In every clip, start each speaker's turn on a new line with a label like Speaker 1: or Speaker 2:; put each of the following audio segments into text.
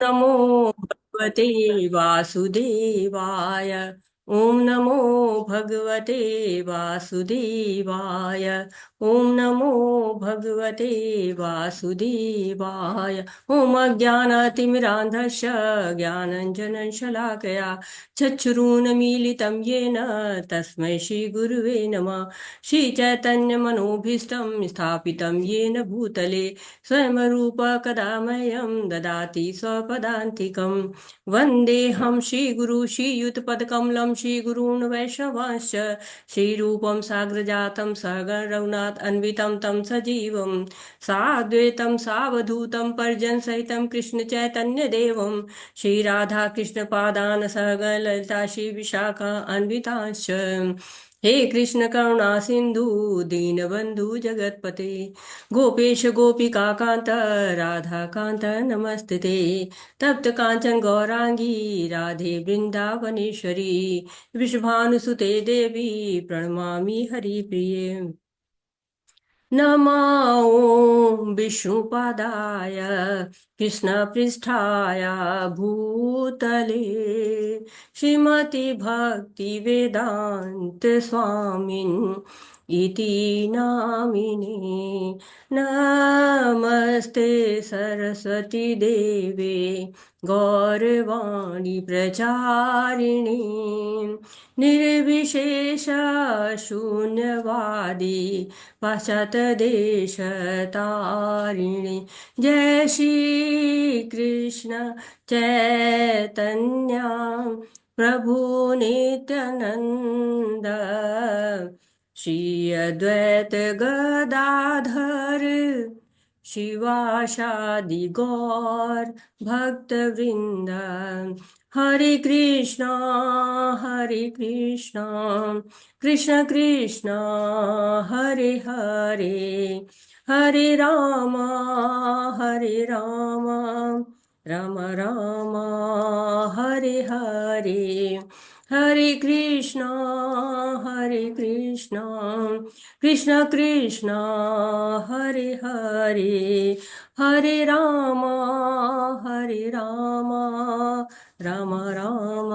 Speaker 1: नमो भगवते वासुदेवाय। ओम नमो भगवते वासुदेवाय। ओम नमो भगवते वासुदेवाय। ओम अज्ञानतिमिरान्धस्य ज्ञानञ्जनशलाकया चक्षुरुन्मीलितं येन तस्मै श्रीगुरुवे नमः। श्रीचैतन्यमनोभीष्टं स्थापितं येन भूतले स्वयं रूप कदा मह्यं ददाति स्वपदान्तिकं। वन्देऽहं श्रीगुरु श्रीयुतपदकमलं श्रीगुरून् वैष्णवांश्च श्रीरूपं साग्रजातं सहगण रघुनाथ अन्वितं तं सजीवं साद्वैतं सावधूतं परिजनसहितं कृष्ण चैतन्यदेवं श्रीराधा कृष्णपादान् सहगण ललिता श्रीविशाखा अन्वितांश्च। हे कृष्ण करुणा सिंधु दीनबंधु जगतपते गोपेश गोपिका कांत राधा कांत नमस्ते। तप्त कांचन गौरांगी राधे वृंदावनेश्वरी विश्वभानुसुते देवी प्रणमामि हरिप्रिये। नमो विष्णुपादाय कृष्णपृष्ठाय भूतले श्रीमति भक्ति वेदांत स्वामिन् इति नामिने। नमस्ते सरस्वती देवे गौरवाणी प्रचारिणी निर्विशेष शून्यवादी पाश्चात्यदेशतारिणि। जय श्री कृष्ण चैतन्य प्रभु नित्यानंद श्री अद्वैत गदाधर शिवासादि गौर भक्तवृंद। हरे कृष्णा कृष्ण कृष्ण हरे हरे हरे राम राम राम हरे हरे। हरे कृष्णा कृष्ण कृष्ण हरे हरे हरे राम राम राम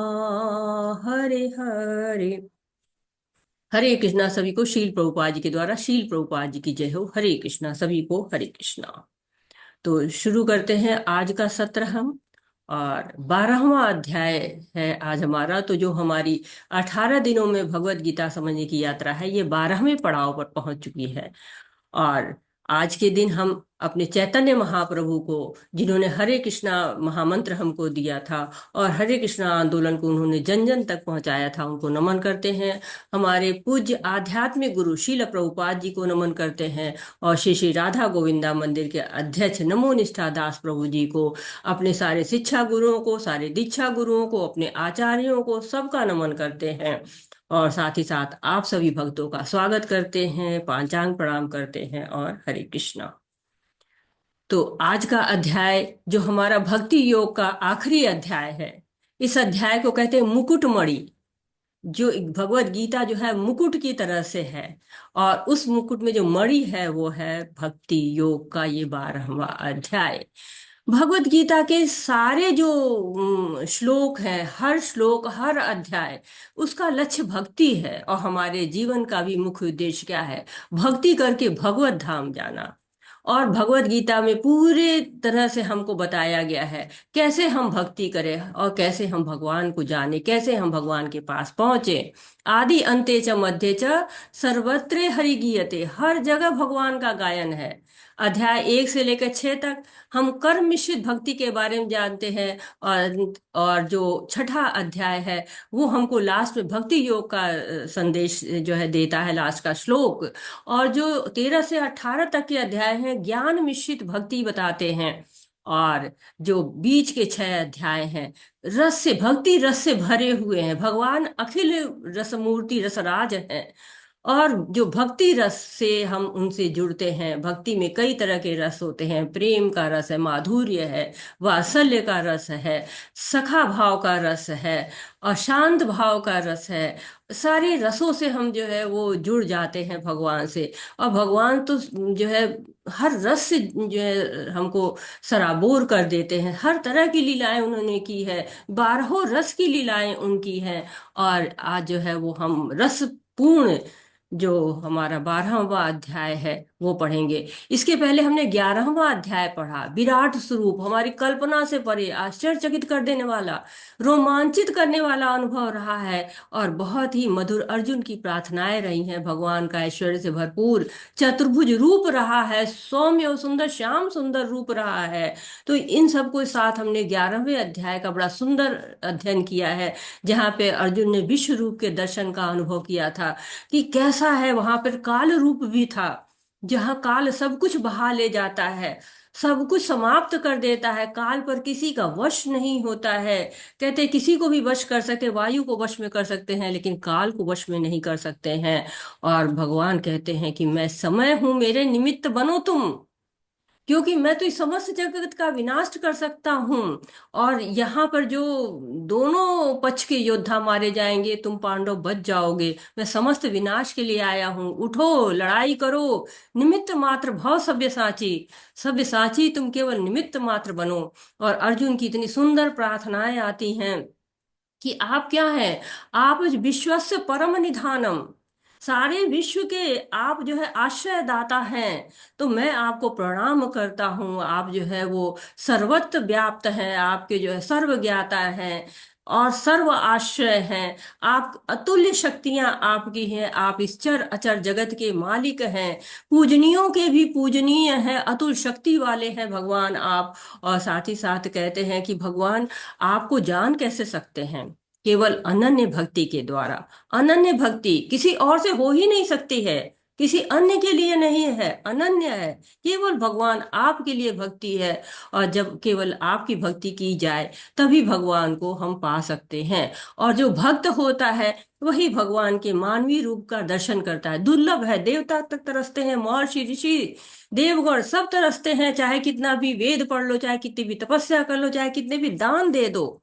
Speaker 1: हरे हरे। हरे कृष्णा सभी को शील प्रभुपाद जी के द्वारा शील प्रभुपाद जी की जय हो। हरे कृष्णा सभी को हरे कृष्णा। तो शुरू करते हैं आज का सत्र हम। और 12वां अध्याय है आज हमारा। तो जो हमारी 18 दिनों में भगवत गीता समझने की यात्रा है ये 12वें पड़ाव पर पहुंच चुकी है। और आज के दिन हम अपने चैतन्य महाप्रभु को, जिन्होंने हरे कृष्णा महामंत्र हमको दिया था और हरे कृष्णा आंदोलन को उन्होंने जन जन तक पहुंचाया था, उनको नमन करते हैं। हमारे पूज्य आध्यात्मिक गुरु शील प्रभुपाद जी को नमन करते हैं। और श्री श्री राधा गोविंदा मंदिर के अध्यक्ष नमो निष्ठा दास प्रभु जी को, अपने सारे शिक्षा गुरुओं को, सारे दीक्षा गुरुओं को, अपने आचार्यों को, सबका नमन करते हैं। और साथ ही साथ आप सभी भक्तों का स्वागत करते हैं, पांचांग प्रणाम करते हैं और हरे कृष्णा। तो आज का अध्याय जो हमारा भक्ति योग का आखिरी अध्याय है, इस अध्याय को कहते हैं मुकुटमणि। जो भगवत गीता जो है मुकुट की तरह से है, और उस मुकुट में जो मणि है वो है भक्ति योग का ये 12वां अध्याय। भगवत गीता के सारे जो श्लोक हैं, हर श्लोक हर अध्याय उसका लक्ष्य भक्ति है। और हमारे जीवन का भी मुख्य उद्देश्य क्या है? भक्ति करके भगवत धाम जाना। और भगवत गीता में पूरे तरह से हमको बताया गया है कैसे हम भक्ति करें और कैसे हम भगवान को जाने, कैसे हम भगवान के पास पहुंचे। आदि अंते च मध्य च सर्वत्र हरि गीयते, हर जगह भगवान का गायन है। अध्याय 1 से लेकर 6 तक हम कर्म मिश्रित भक्ति के बारे में जानते हैं। और जो छठा अध्याय है वो हमको लास्ट में भक्ति योग का संदेश जो है देता है, लास्ट का श्लोक। और जो 13 से 18 तक के अध्याय हैं ज्ञान मिश्रित भक्ति बताते हैं। और जो बीच के 6 अध्याय हैं रस से, भक्ति रस से भरे हुए हैं। भगवान अखिल रसमूर्ति रसराज हैं। और जो भक्ति रस से हम उनसे जुड़ते हैं, भक्ति में कई तरह के रस होते हैं, प्रेम का रस है, माधुर्य है, वात्सल्य का रस है, सखा भाव का रस है, अशांत भाव का रस है। सारे रसों से हम जो है वो जुड़ जाते हैं भगवान से। और भगवान तो जो है हर रस से जो है हमको सराबोर कर देते हैं। हर तरह की लीलाएं उन्होंने की है, बारहों रस की लीलाएं उनकी हैं। और आज जो है वो हम रस पूर्ण जो हमारा 12वां अध्याय है वो पढ़ेंगे। इसके पहले हमने 11वां अध्याय पढ़ा, विराट स्वरूप, हमारी कल्पना से परे, आश्चर्यचकित कर देने वाला, रोमांचित करने वाला अनुभव रहा है। और बहुत ही मधुर अर्जुन की प्रार्थनाएं रही हैं, भगवान का ऐश्वर्य से भरपूर चतुर्भुज रूप रहा है, सौम्य और सुंदर श्याम सुंदर रूप रहा है। तो इन सबको साथ हमने 11वें अध्याय का बड़ा सुंदर अध्ययन किया है, जहाँ पे अर्जुन ने विश्व रूप के दर्शन का अनुभव किया था कि कैसा है। वहां पर काल रूप भी था, जहाँ काल सब कुछ बहा ले जाता है, सब कुछ समाप्त कर देता है, काल पर किसी का वश नहीं होता है। कहते किसी को भी वश कर सकते, वायु को वश में कर सकते हैं, लेकिन काल को वश में नहीं कर सकते हैं। और भगवान कहते हैं कि मैं समय हूं, मेरे निमित्त बनो तुम, क्योंकि मैं तो इस समस्त जगत का विनाश कर सकता हूँ। और यहाँ पर जो दोनों पक्ष के योद्धा मारे जाएंगे, तुम पांडव बच जाओगे। मैं समस्त विनाश के लिए आया हूँ, उठो लड़ाई करो, निमित्त मात्र भव सव्यसाची, सव्यसाची तुम केवल निमित्त मात्र बनो। और अर्जुन की इतनी सुंदर प्रार्थनाएं आती हैं कि आप क्या हैं, आप विश्वस्य परम निधानम, सारे विश्व के आप जो है आश्रय दाता हैं। तो मैं आपको प्रणाम करता हूँ, आप जो है वो सर्वत्र व्याप्त हैं, आपके जो है सर्व ज्ञाता हैं और सर्व आश्रय हैं। आप अतुल्य शक्तियां आपकी हैं, आप इस चर अचर जगत के मालिक हैं, पूजनियों के भी पूजनीय हैं, अतुल शक्ति वाले हैं भगवान आप। और साथ ही साथ कहते हैं कि भगवान आपको जान कैसे सकते हैं, केवल अनन्य भक्ति के द्वारा। अनन्य भक्ति किसी और से हो ही नहीं सकती है, किसी अन्य के लिए नहीं है, अनन्य है, केवल भगवान आपके लिए भक्ति है। और जब केवल आपकी भक्ति की जाए तभी भगवान को हम पा सकते हैं। और जो भक्त होता है वही भगवान के मानवीय रूप का दर्शन करता है। दुर्लभ है, देवता तक तरसते हैं, महर्षि ऋषि देवगण सब तरसते हैं, चाहे कितना भी वेद पढ़ लो, चाहे कितनी भी तपस्या कर लो, चाहे कितने भी दान दे दो,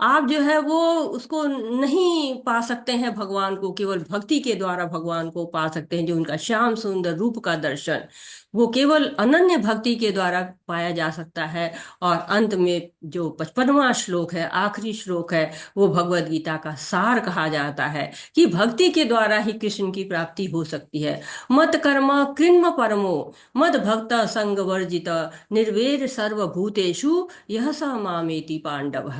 Speaker 1: आप जो है वो उसको नहीं पा सकते हैं। भगवान को केवल भक्ति के द्वारा भगवान को पा सकते हैं, जो उनका श्याम सुंदर रूप का दर्शन वो केवल अनन्य भक्ति के द्वारा पाया जा सकता है। और अंत में जो 55वां श्लोक है, आखिरी श्लोक है, वो भगवत गीता का सार कहा जाता है कि भक्ति के द्वारा ही कृष्ण की प्राप्ति हो सकती है। मत कर्म कृन्म परमो, मद भक्त संग वर्जित, निर्वेर सर्वभूतेषु यह स मामेति पांडव।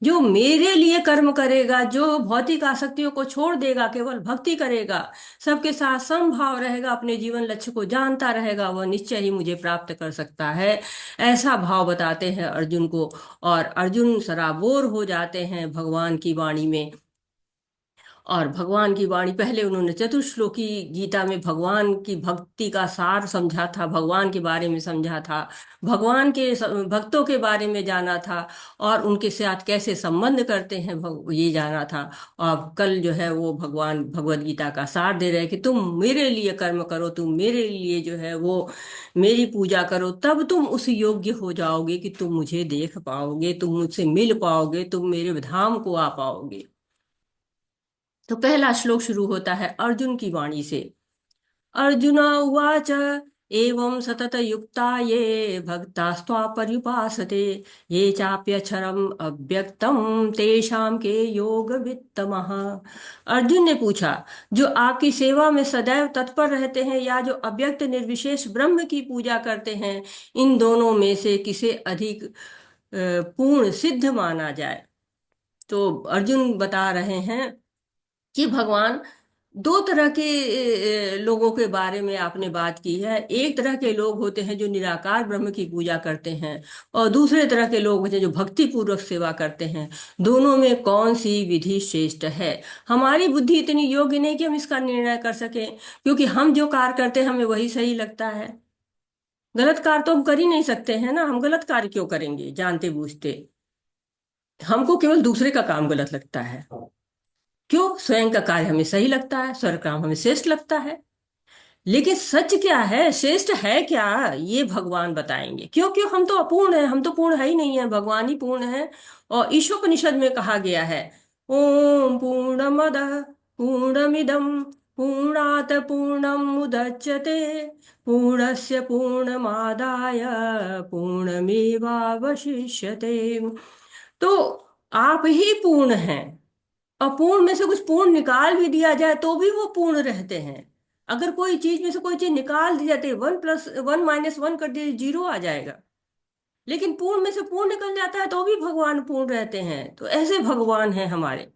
Speaker 1: जो मेरे लिए कर्म करेगा, जो भौतिक आसक्तियों को छोड़ देगा, केवल भक्ति करेगा, सबके साथ समभाव रहेगा, अपने जीवन लक्ष्य को जानता रहेगा, वह निश्चय ही मुझे प्राप्त कर सकता है। ऐसा भाव बताते हैं अर्जुन को। और अर्जुन सराबोर हो जाते हैं भगवान की वाणी में। और भगवान की वाणी, पहले उन्होंने चतुश्लोकी गीता में भगवान की भक्ति का सार समझा था, भगवान के बारे में समझा था, भगवान के भक्तों के बारे में जाना था, और उनके साथ कैसे संबंध करते हैं ये जाना था। और कल जो है वो भगवान भगवत गीता का सार दे रहे हैं कि तुम मेरे लिए कर्म करो, तुम मेरे लिए जो है वो मेरी पूजा करो, तब तुम उस योग्य हो जाओगे कि तुम मुझे देख पाओगे, तुम मुझसे मिल पाओगे, तुम मेरे धाम को आ पाओगे। तो पहला श्लोक शुरू होता है अर्जुन की वाणी से। अर्जुन उवाच एवं सतत युक्ता ये भक्तास्त्वा पर्युपासते, ये चाप्यक्षरम अव्यक्तम तेषां के योग वित्तमः। अर्जुन ने पूछा, जो आपकी सेवा में सदैव तत्पर रहते हैं या जो अव्यक्त निर्विशेष ब्रह्म की पूजा करते हैं, इन दोनों में से किसे अधिक पूर्ण सिद्ध माना जाए। तो अर्जुन बता रहे हैं कि भगवान दो तरह के लोगों के बारे में आपने बात की है। एक तरह के लोग होते हैं जो निराकार ब्रह्म की पूजा करते हैं, और दूसरे तरह के लोग होते हैं जो भक्ति पूर्वक सेवा करते हैं। दोनों में कौन सी विधि श्रेष्ठ है? हमारी बुद्धि इतनी योग्य नहीं कि हम इसका निर्णय कर सकें, क्योंकि हम जो कार्य करते हैं हमें वही सही लगता है। गलत कार्य तो हम कर ही नहीं सकते हैं ना, हम गलत कार्य क्यों करेंगे जानते बूझते? हमको केवल दूसरे का काम गलत लगता है। क्यों? स्वयं का कार्य हमें सही लगता है, स्वर काम हमें श्रेष्ठ लगता है। लेकिन सच क्या है, श्रेष्ठ है क्या, ये भगवान बताएंगे। क्यों? क्यों? हम तो अपूर्ण है, हम तो पूर्ण है ही नहीं है, भगवान ही पूर्ण है। और ईशोपनिषद में कहा गया है, ओम पूर्णमदः पूर्णमिदं पूर्णात् पूर्णम् मुदच्यते पूर्णस्य पूर्णमादाय पूर्णमेवावशिष्यते। तो आप ही पूर्ण हैं। अपूर्ण में से कुछ पूर्ण निकाल भी दिया जाए तो भी वो पूर्ण रहते हैं। अगर कोई चीज में से कोई चीज निकाल दी जाती है, 1+1 - 1 कर दिए, 0 आ जाएगा। लेकिन पूर्ण में से पूर्ण निकल जाता है तो भी भगवान पूर्ण रहते हैं। तो ऐसे भगवान हैं हमारे।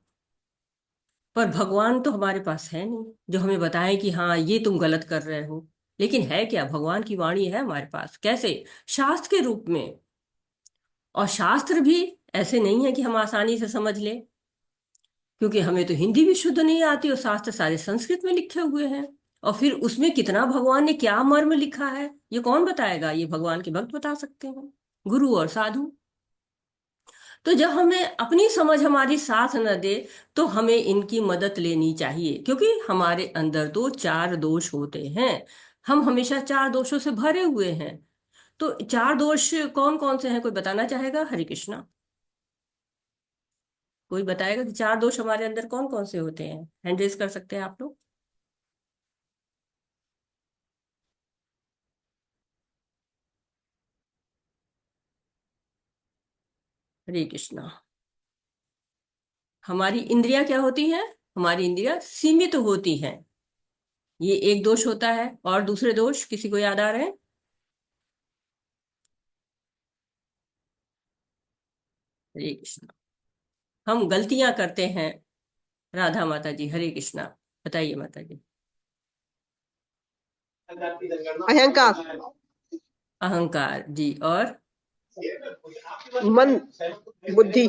Speaker 1: पर भगवान तो हमारे पास है नहीं जो हमें बताएं कि हाँ ये तुम गलत कर रहे हो। लेकिन है क्या? भगवान की वाणी है हमारे पास। कैसे? शास्त्र के रूप में। और शास्त्र भी ऐसे नहीं है कि हम आसानी से समझ लें, क्योंकि हमें तो हिंदी भी शुद्ध नहीं आती और शास्त्र सारे संस्कृत में लिखे हुए हैं। और फिर उसमें कितना भगवान ने क्या मर्म लिखा है, ये कौन बताएगा? ये भगवान के भक्त बता सकते हैं, गुरु और साधु। तो जब हमें अपनी समझ हमारी साथ न दे, तो हमें इनकी मदद लेनी चाहिए, क्योंकि हमारे अंदर तो चार दोष होते हैं। हम हमेशा चार दोषों से भरे हुए हैं। तो चार दोष कौन कौन से हैं? कोई बताना चाहेगा? हरे कृष्णा। कोई बताएगा कि चार दोष हमारे अंदर कौन कौन से होते हैं? हैंड रेज कर सकते हैं आप लोग। हरे कृष्णा। हमारी इंद्रियां क्या होती हैं? हमारी इंद्रियां सीमित होती हैं। ये एक दोष होता है। और दूसरे दोष किसी को याद आ रहे हैं? हरे कृष्णा। हम गलतियां करते हैं। राधा माता जी, हरे कृष्णा। बताइए माता जी।
Speaker 2: अहंकार,
Speaker 1: अहंकार जी। और
Speaker 2: मन, बुद्धि।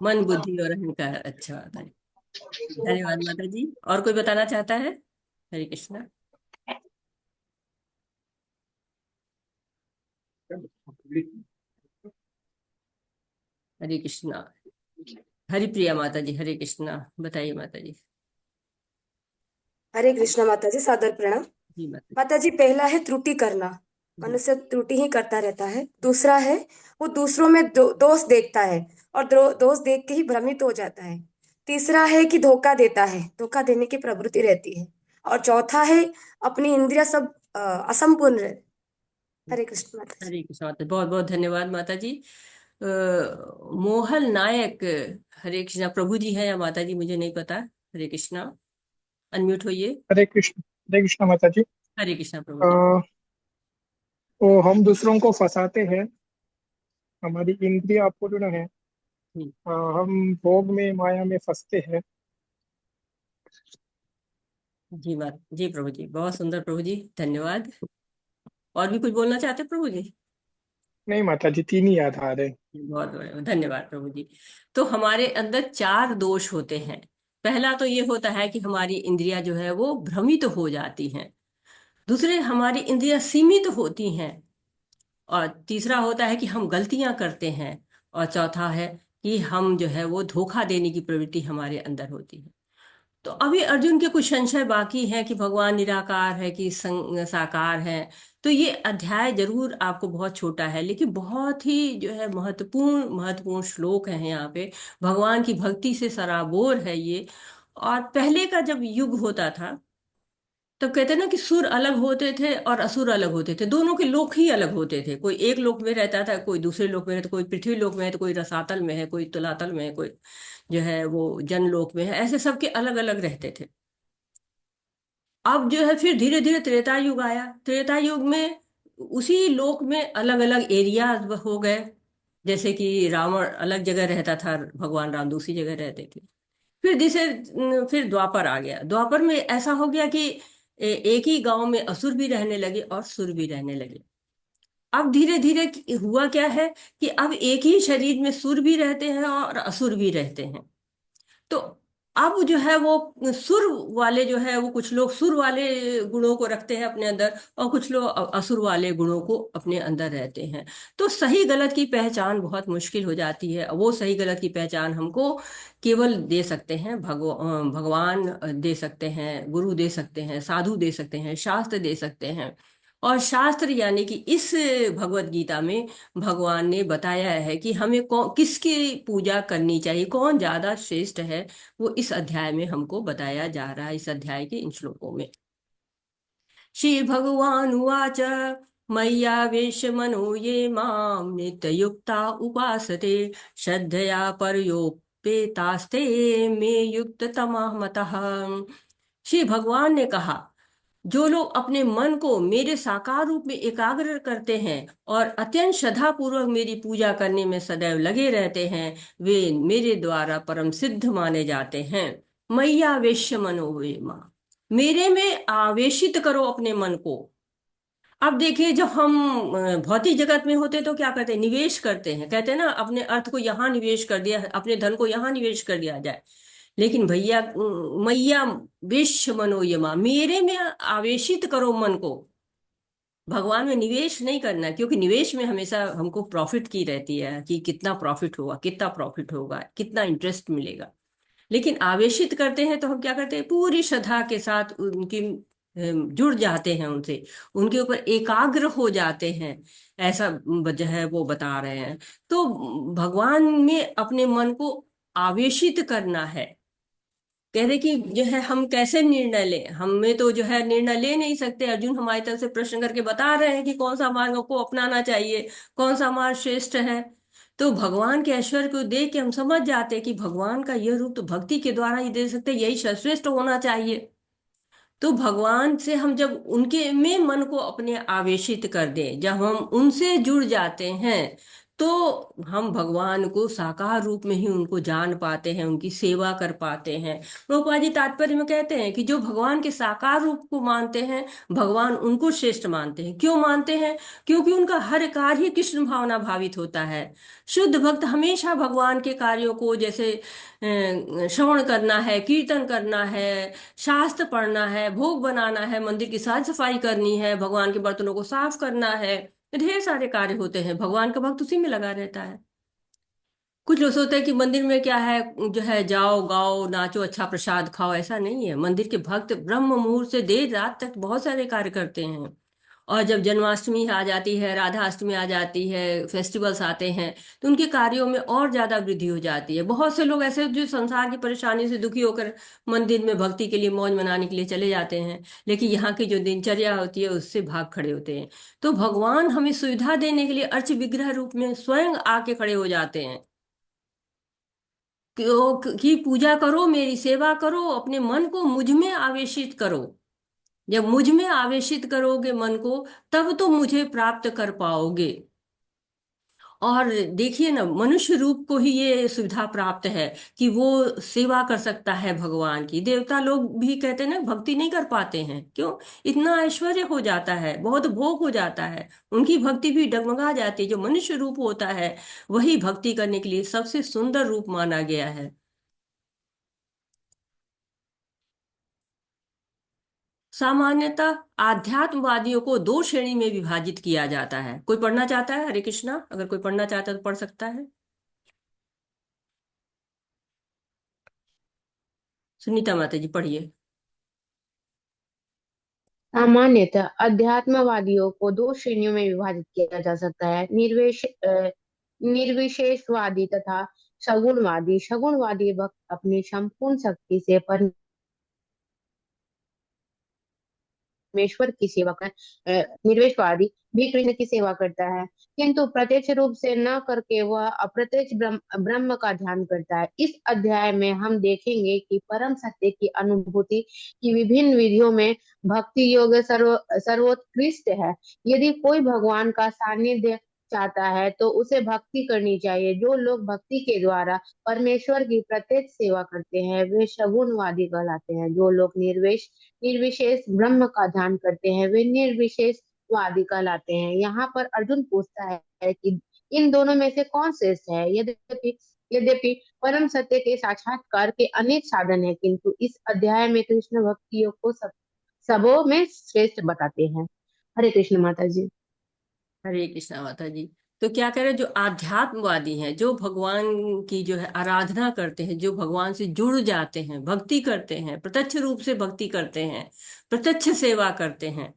Speaker 1: मन, बुद्धि और अहंकार। अच्छा माता जी, धन्यवाद माता जी। और कोई बताना चाहता है? हरे कृष्णा। हरे कृष्णा। हरिप्रिया माता जी, हरे कृष्णा। बताइए माता जी।
Speaker 3: हरे कृष्णा माता जी, सादर प्रणाम।
Speaker 1: जी माता
Speaker 3: माता जी, पहला है त्रुटि करना।
Speaker 1: जी।
Speaker 3: मनुष्य त्रुटि ही करता रहता है। दूसरा है वो दूसरों में दोष देखता है और दोष देख के ही भ्रमित हो जाता है। तीसरा है कि धोखा देता है, धोखा देने की प्रवृत्ति रहती है। और चौथा है अपनी इंद्रिया सब असंपूर्ण है। हरे कृष्ण माता जी।
Speaker 1: हरे कृष्णा माता, बहुत बहुत धन्यवाद माता जी। मोहन नायक, हरे कृष्णा प्रभु जी है या माता जी, मुझे नहीं पता। हरे कृष्णा, अनम्यूट होइए।
Speaker 4: हरे कृष्ण माता जी।
Speaker 1: हरे कृष्णा प्रभु
Speaker 4: अ,
Speaker 1: जी।
Speaker 4: तो हम दूसरों को फंसाते हैं, हमारी इंद्रिय अपूर्ण है।
Speaker 1: हम्म,
Speaker 4: हम भोग में माया में फंसते हैं।
Speaker 1: जी माता जी, प्रभु जी बहुत सुंदर प्रभु जी, धन्यवाद। और भी कुछ बोलना चाहते हैं प्रभु जी?
Speaker 4: नहीं माता जी, तीन ही याद आ रहे।
Speaker 1: बहुत बढ़िया, धन्यवाद प्रभु जी। तो हमारे अंदर चार दोष होते हैं। पहला तो ये होता है कि हमारी इंद्रियां जो है वो भ्रमित हो जाती हैं। दूसरे, हमारी इंद्रियां सीमित होती हैं। और तीसरा होता है कि हम गलतियां करते हैं। और चौथा है कि हम जो है वो धोखा देने की प्रवृत्ति हमारे अंदर होती है। तो अभी अर्जुन के कुछ संशय बाकी हैं कि भगवान निराकार है कि साकार है। तो ये अध्याय जरूर आपको बहुत छोटा है, लेकिन बहुत ही जो है महत्वपूर्ण महत्वपूर्ण श्लोक है यहाँ पे। भगवान की भक्ति से सराबोर है ये। और पहले का जब युग होता था, तब कहते हैं ना कि सुर अलग होते थे और असुर अलग होते थे। दोनों के लोक ही अलग होते थे। कोई एक लोक में रहता था, कोई दूसरे लोक में रहता, कोई पृथ्वी लोक में है, तो कोई रसातल में है, कोई तुलातल में है, कोई जो है वो जनलोक में है। ऐसे सबके अलग अलग रहते थे। अब जो है फिर धीरे धीरे त्रेता युग आया। त्रेता युग में उसी लोक में अलग अलग एरिया हो गए। जैसे कि रावण अलग जगह रहता था, भगवान राम दूसरी जगह रहते थे। फिर फिर द्वापर आ गया। द्वापर में ऐसा हो गया कि एक ही गांव में असुर भी रहने लगे और सुर भी रहने लगे। अब धीरे धीरे हुआ क्या है कि अब एक ही शरीर में सुर भी रहते हैं और असुर भी रहते हैं। तो अब जो है वो सुर वाले जो है वो कुछ लोग सुर वाले गुणों को रखते हैं अपने अंदर, और कुछ लोग असुर वाले गुणों को अपने अंदर रहते हैं। तो सही गलत की पहचान बहुत मुश्किल हो जाती है। वो सही गलत की पहचान हमको केवल दे सकते हैं भगवान दे सकते हैं, गुरु दे सकते हैं, साधु दे सकते हैं, शास्त्र दे सकते हैं। और शास्त्र यानी कि इस भगवत गीता में भगवान ने बताया है कि हमें किसकी पूजा करनी चाहिए, कौन ज्यादा श्रेष्ठ है। वो इस अध्याय में हमको बताया जा रहा है, इस अध्याय के इन श्लोकों में। श्री भगवान उवाच मय्यावेश्य मनो ये माम नित्ययुक्ता उपासते श्रद्धया परयोपेतास्ते मे युक्त तमः मतः। श्री भगवान ने कहा, जो लोग अपने मन को मेरे साकार रूप में एकाग्र करते हैं और अत्यंत श्रद्धा पूर्वक मेरी पूजा करने में सदैव लगे रहते हैं, वे मेरे द्वारा परम सिद्ध माने जाते हैं। मय्यावेश्य मनो ये मां, मेरे में आवेशित करो अपने मन को। अब देखिए, जब हम भौतिक जगत में होते तो क्या करते हैं, निवेश करते हैं। कहते हैं ना, अपने अर्थ को यहाँ निवेश कर दिया, अपने धन को यहाँ निवेश कर दिया जाए। लेकिन भैया, मैया वेश मनोयमा, मेरे में आवेशित करो मन को। भगवान में निवेश नहीं करना, क्योंकि निवेश में हमेशा हमको प्रॉफिट की रहती है कि कितना प्रॉफिट होगा, कितना प्रॉफिट होगा, कितना इंटरेस्ट मिलेगा। लेकिन आवेशित करते हैं तो हम क्या करते हैं, पूरी श्रद्धा के साथ उनकी जुड़ जाते हैं, उनसे उनके ऊपर एकाग्र हो जाते हैं। ऐसा वजह है वो बता रहे हैं। तो भगवान में अपने मन को आवेशित करना है। कह रहे कि जो है हम कैसे निर्णय लें, हमें तो जो है निर्णय ले नहीं सकते। अर्जुन हमारी तरफ से प्रश्न करके बता रहे हैं कि कौन सा मार्ग को अपनाना चाहिए, कौन सा मार्ग श्रेष्ठ है। तो भगवान के ऐश्वर्य को देख के हम समझ जाते हैं कि भगवान का यह रूप तो भक्ति के द्वारा ही दे सकते हैं, यही सर्वश्रेष्ठ होना चाहिए। तो भगवान से हम जब उनके में मन को अपने आवेशित कर दें, जब हम उनसे जुड़ जाते हैं, तो हम भगवान को साकार रूप में ही उनको जान पाते हैं, उनकी सेवा कर पाते हैं। प्रभुपाद जी तात्पर्य में कहते हैं कि जो भगवान के साकार रूप को मानते हैं, भगवान उनको श्रेष्ठ मानते हैं। क्यों मानते हैं? क्योंकि उनका हर कार्य ही कृष्ण भावना भावित होता है। शुद्ध भक्त हमेशा भगवान के कार्यों को, जैसे श्रवण करना है, कीर्तन करना है, शास्त्र पढ़ना है, भोग बनाना है, मंदिर की साफ सफाई करनी है, भगवान के बर्तनों को साफ करना है, ढेर सारे कार्य होते हैं। भगवान का भक्त उसी में लगा रहता है। कुछ लोग सोचते हैं कि मंदिर में क्या है, जो है जाओ गाओ नाचो अच्छा प्रसाद खाओ, ऐसा नहीं है। मंदिर के भक्त ब्रह्म मुहूर्त से देर रात तक बहुत सारे कार्य करते हैं। और जब जन्माष्टमी आ जाती है, राधा अष्टमी आ जाती है, फेस्टिवल्स आते हैं, तो उनके कार्यों में और ज्यादा वृद्धि हो जाती है। बहुत से लोग ऐसे जो संसार की परेशानी से दुखी होकर मंदिर में भक्ति के लिए, मौज मनाने के लिए चले जाते हैं, लेकिन यहाँ की जो दिनचर्या होती है उससे भाग खड़े होते हैं। तो भगवान हमें सुविधा देने के लिए अर्च विग्रह रूप में स्वयं आके खड़े हो जाते हैं कि पूजा करो, मेरी सेवा करो, अपने मन को मुझ में आवेशित करो। जब मुझ में आवेशित करोगे मन को, तब तो मुझे प्राप्त कर पाओगे। और देखिए ना, मनुष्य रूप को ही ये सुविधा प्राप्त है कि वो सेवा कर सकता है भगवान की। देवता लोग भी कहते हैं ना, भक्ति नहीं कर पाते हैं। क्यों? इतना ऐश्वर्य हो जाता है, बहुत भोग हो जाता है, उनकी भक्ति भी डगमगा जाती है। जो मनुष्य रूप होता है वही भक्ति करने के लिए सबसे सुंदर रूप माना गया है। सामान्यतः आध्यात्मवादियों को दो श्रेणी में विभाजित किया जाता है। कोई पढ़ना चाहता है? हरे कृष्णा, अगर कोई पढ़ना चाहता है तो पढ़ सकता है। सुनीता माता जी पढ़िए।
Speaker 5: सामान्यतः अध्यात्मवादियों को दो श्रेणियों में विभाजित किया जा सकता है। निर्विशेषवादी तथा सगुणवादी। सगुणवादी भक्त अपनी संपूर्ण शक्ति से परमेश्वर की सेवा कर निर्वेशवादी भी कृष्ण की सेवा करता है, किंतु प्रत्यक्ष रूप से न करके वह अप्रत्यक्ष ब्रह्म का ध्यान करता है। इस अध्याय में हम देखेंगे कि परम सत्य की अनुभूति की विभिन्न विधियों में भक्ति योग सर्वोत्कृष्ट है। यदि कोई भगवान का सानिध्य चाहता है तो उसे भक्ति करनी चाहिए। जो लोग भक्ति के द्वारा परमेश्वर की प्रत्यक्ष सेवा करते हैं वे सगुणवादी कहलाते हैं। जो लोग निर्विशेष ब्रह्म का ध्यान करते हैं वे निर्विशेषवादी कहलाते हैं। यहाँ पर अर्जुन पूछता है कि इन दोनों में से कौन श्रेष्ठ है। यद्यपि यद्यपि परम सत्य के साक्षात्कार के अनेक साधन हैं, किंतु इस अध्याय में कृष्ण भक्ति योग को सबों में श्रेष्ठ बताते हैं। हरे कृष्ण माता जी।
Speaker 1: हरे कृष्णा माता जी। तो क्या कह रहे हैं, जो आध्यात्मवादी हैं, जो भगवान की जो है आराधना करते हैं, जो भगवान से जुड़ जाते हैं, भक्ति करते हैं, प्रत्यक्ष रूप से भक्ति करते हैं, प्रत्यक्ष सेवा करते हैं,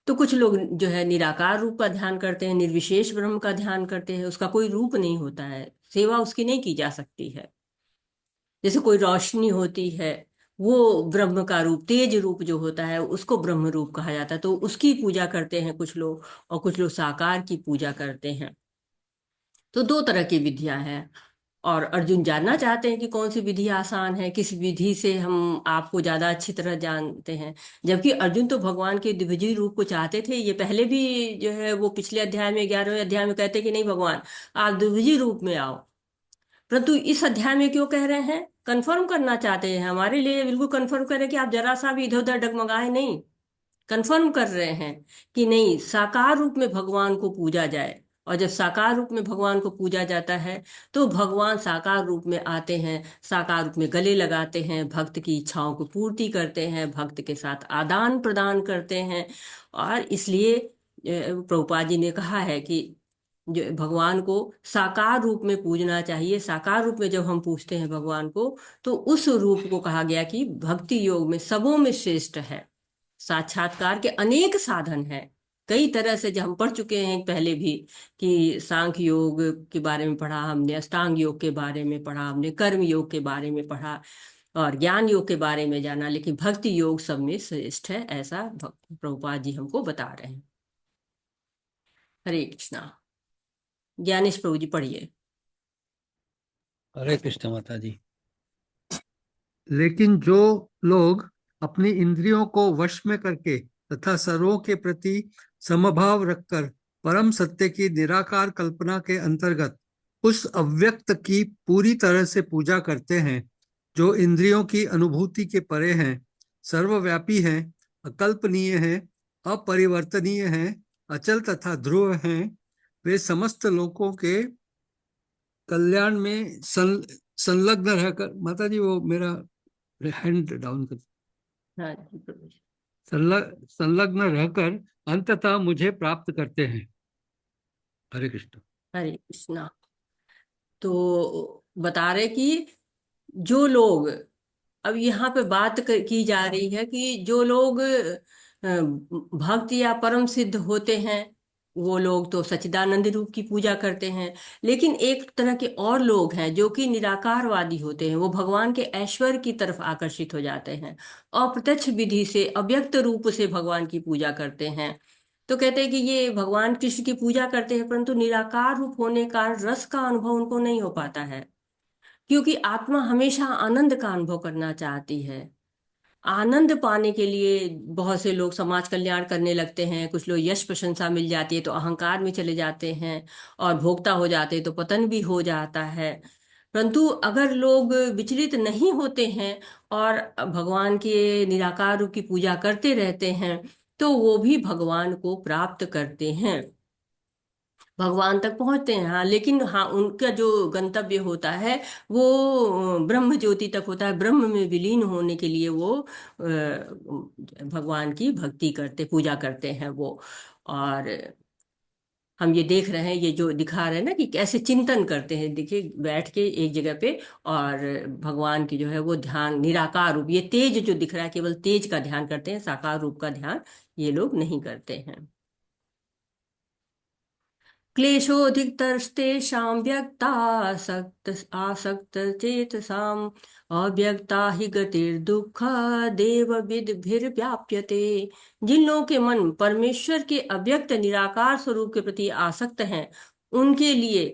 Speaker 1: तो कुछ लोग जो है निराकार रूप का ध्यान करते हैं, निर्विशेष ब्रह्म का ध्यान करते हैं। उसका कोई रूप नहीं होता है, सेवा उसकी नहीं की जा सकती है। जैसे कोई रोशनी होती है, वो ब्रह्म का रूप, तेज रूप जो होता है उसको ब्रह्म रूप कहा जाता है, तो उसकी पूजा करते हैं कुछ लोग, और कुछ लोग साकार की पूजा करते हैं। तो दो तरह की विधियां हैं, और अर्जुन जानना चाहते हैं कि कौन सी विधि आसान है, किस विधि से हम आपको ज्यादा अच्छी तरह जानते हैं। जबकि अर्जुन तो भगवान के द्विभुजी रूप को चाहते थे। ये पहले भी जो है वो पिछले अध्याय में, 11वें अध्याय में कहते कि नहीं भगवान, आप द्विभुजी रूप में आओ। परंतु इस अध्याय में क्यों कह रहे हैं, कंफर्म करना चाहते हैं हमारे लिए, बिल्कुल कंफर्म कर रहे हैं कि आप जरा सा भी इधर उधर डगमगाए नहीं। कंफर्म कर रहे हैं कि नहीं, साकार रूप में भगवान को पूजा जाए। और जब साकार रूप में भगवान को पूजा जाता है, तो भगवान साकार रूप में आते हैं, साकार रूप में गले लगाते हैं, भक्त की इच्छाओं को पूर्ति करते हैं, भक्त के साथ आदान प्रदान करते हैं। और इसलिए प्रभुपाद जी ने कहा है कि जो भगवान को साकार रूप में पूजना चाहिए। साकार रूप में जब हम पूछते हैं भगवान को, तो उस रूप को कहा गया कि भक्ति योग में सबों में श्रेष्ठ है। साक्षात्कार के अनेक साधन हैं, कई तरह से, जो हम पढ़ चुके हैं पहले भी, कि सांख्य योग के बारे में पढ़ा हमने, अष्टांग योग के बारे में पढ़ा हमने, कर्म योग के बारे में पढ़ा, और ज्ञान योग के बारे में जाना, लेकिन भक्ति योग सब में श्रेष्ठ है, ऐसा प्रभुपाद जी हमको बता रहे हैं। हरे कृष्णा। ज्ञानेश प्रभु जी पढ़िए।
Speaker 6: हरे कृष्ण माता जी। लेकिन जो लोग अपनी इंद्रियों को वश में करके तथा सर्वों के प्रति समभाव रखकर परम सत्य की निराकार कल्पना के अंतर्गत उस अव्यक्त की पूरी तरह से पूजा करते हैं, जो इंद्रियों की अनुभूति के परे हैं, सर्वव्यापी हैं, अकल्पनीय हैं, अपरिवर्तनीय हैं, अचल तथा ध्रुव हैं, वे समस्त लोगों के कल्याण में संलग्न रहकर, माता जी वो मेरा हैंड डाउन कर,
Speaker 1: हाँ जी प्रभु जी।
Speaker 6: संलग्न रहकर अंततः मुझे प्राप्त करते हैं। हरे कृष्ण।
Speaker 1: हरे कृष्णा। तो बता रहे कि जो लोग, अब यहाँ पे बात की जा रही है कि जो लोग भक्त या परम सिद्ध होते हैं, वो लोग तो सच्चिदानंद रूप की पूजा करते हैं। लेकिन एक तरह के और लोग हैं जो कि निराकारवादी होते हैं, वो भगवान के ऐश्वर्य की तरफ आकर्षित हो जाते हैं, अप्रत्यक्ष विधि से, अव्यक्त रूप से भगवान की पूजा करते हैं। तो कहते हैं कि ये भगवान कृष्ण की पूजा करते हैं, परंतु निराकार रूप होने का रस का अनुभव उनको नहीं हो पाता है, क्योंकि आत्मा हमेशा आनंद का अनुभव करना चाहती है। आनंद पाने के लिए बहुत से लोग समाज कल्याण करने लगते हैं, कुछ लोग यश प्रशंसा मिल जाती है तो अहंकार में चले जाते हैं, और भोक्ता हो जाते हैं तो पतन भी हो जाता है। परंतु अगर लोग विचलित नहीं होते हैं और भगवान के निराकार रूप की पूजा करते रहते हैं, तो वो भी भगवान को प्राप्त करते हैं, भगवान तक पहुंचते हैं। हाँ, लेकिन हाँ, उनका जो गंतव्य होता है वो ब्रह्म ज्योति तक होता है, ब्रह्म में विलीन होने के लिए वो भगवान की भक्ति करते, पूजा करते हैं वो। और हम ये देख रहे हैं, ये जो दिखा रहे हैं ना कि कैसे चिंतन करते हैं, देखिए बैठ के एक जगह पे, और भगवान की जो है वो ध्यान, निराकार रूप, ये तेज जो दिख रहा है, केवल तेज का ध्यान करते हैं, साकार रूप का ध्यान ये लोग नहीं करते हैं। क्लेशोऽधिकतरस्तेषां व्यक्तासक्त आसक्तचेतसाम् अव्यक्ता हि गतिर्दुःखदेव विद्भिर्व्याप्यते। जिन लोगों के मन परमेश्वर के अव्यक्त निराकार स्वरूप के प्रति आसक्त हैं, उनके लिए